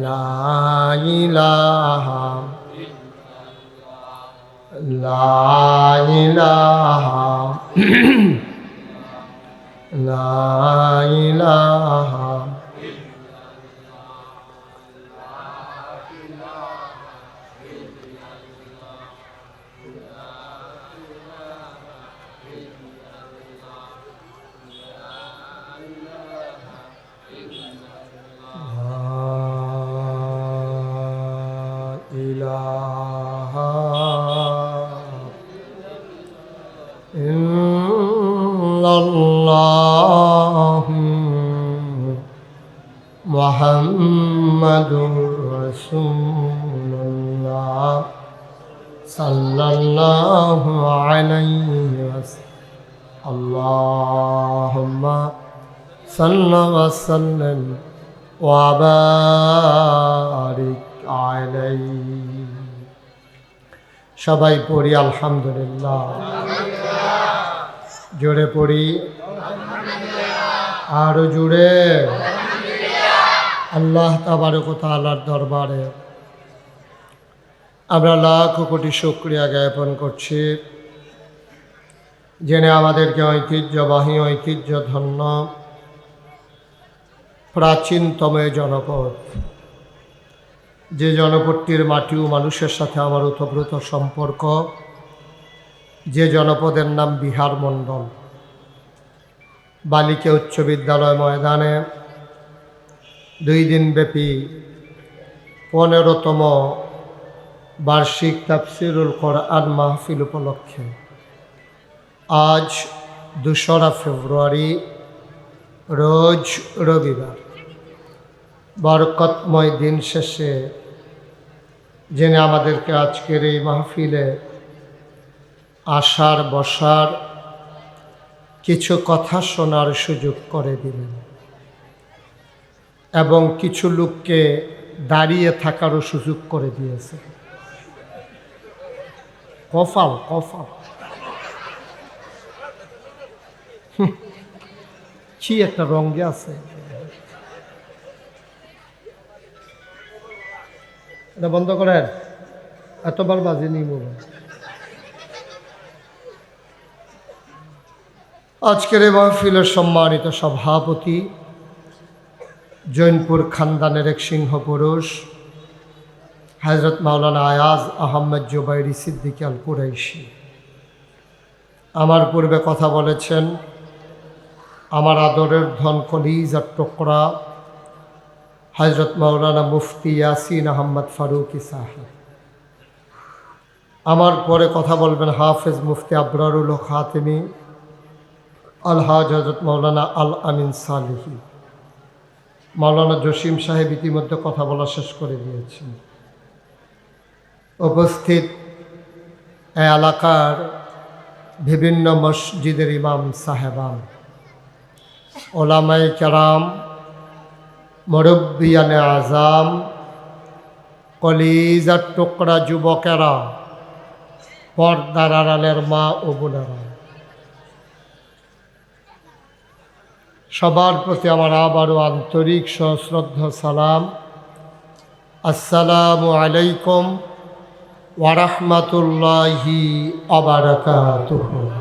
লা ইলাহা লা ইলাহা লা ইলাহা মুহাম্মাদুর রাসূলুল্লাহ সাল্লাল্লাহু আলাইহি ওয়াসাল্লাম আল্লাহুম্মা সাল্লি ওয়া সাল্লিম ওয়া বারিক আলাইহি। সবাই পড়ি আলহামদুলিল্লাহ, জোরে পড়ি আরো জোরে। আল্লাহ তাবারক ওয়া তাআলার দরবারে আমরা লাখ কোটি শুকরিয়া জ্ঞাপন করছি, জেনে আমাদেরকে ঐতিহ্যবাহী ঐতিহ্যধন্য প্রাচীনতম জনপদ, যে জনপদটির মাটি ও মানুষের সাথে আমার ওতপ্রোত সম্পর্ক, যে জনপদের নাম বিহার মণ্ডল, বালিকা উচ্চ বিদ্যালয় ময়দানে 2 দিনব্যাপী 15তম বার্ষিক তাফসিরুল কোরআন মাহফিল উপলক্ষে আজ 2রা ফেব্রুয়ারি রোজ রবিবার বরকতময় দিন শেষে জেনে আমাদেরকে আজকের এই মাহফিলে আসার বসার কিছু কথা শোনার সুযোগ করে দিলেন এবং কিছু লোককে দাঁড়িয়ে থাকারও সুযোগ করে দিয়েছে। কফাল কফাল কি একটা রঙে আছে, এটা বন্ধ করেন, এতবার বাজেনি মোবাইল। আজকের এই মাহফিলের সম্মানিত সভাপতি জৈনপুর খানদানের এক সিংহ পুরুষ হযরত মাওলানা আয়াজ আহমদ জুবাইরি সিদ্দিকী আল কুরাইশি আমার পূর্বে কথা বলেছেন। আমার আদরের ধন কলিজার টুকরা হযরত মাওলানা মুফতি ইয়াসিন আহমদ ফারুকী সাহেব, আমার পরে কথা বলবেন হাফেজ মুফতি আবরারুল হক খাতেমি আলহাজ হযরত মাওলানা আল আমিন সালেহী। মাওলানা জসিম সাহেব ইতিমধ্যে কথা বলা শেষ করে দিয়েছেন। উপস্থিত এই এলাকার বিভিন্ন মসজিদের ইমাম সাহেবান, ওলামায়ে কেরাম, মুরব্বিয়ানে আজাম, কলিজার টুকরা যুবকেরা, পর্দার আড়ালের মা ও বোনেরা, সবার প্রতি আমার আবারও আন্তরিক সশ্রদ্ধা সালাম। আসসালামু আলাইকুম ওয়া রাহমাতুল্লাহি ওয়া বারাকাতুহু।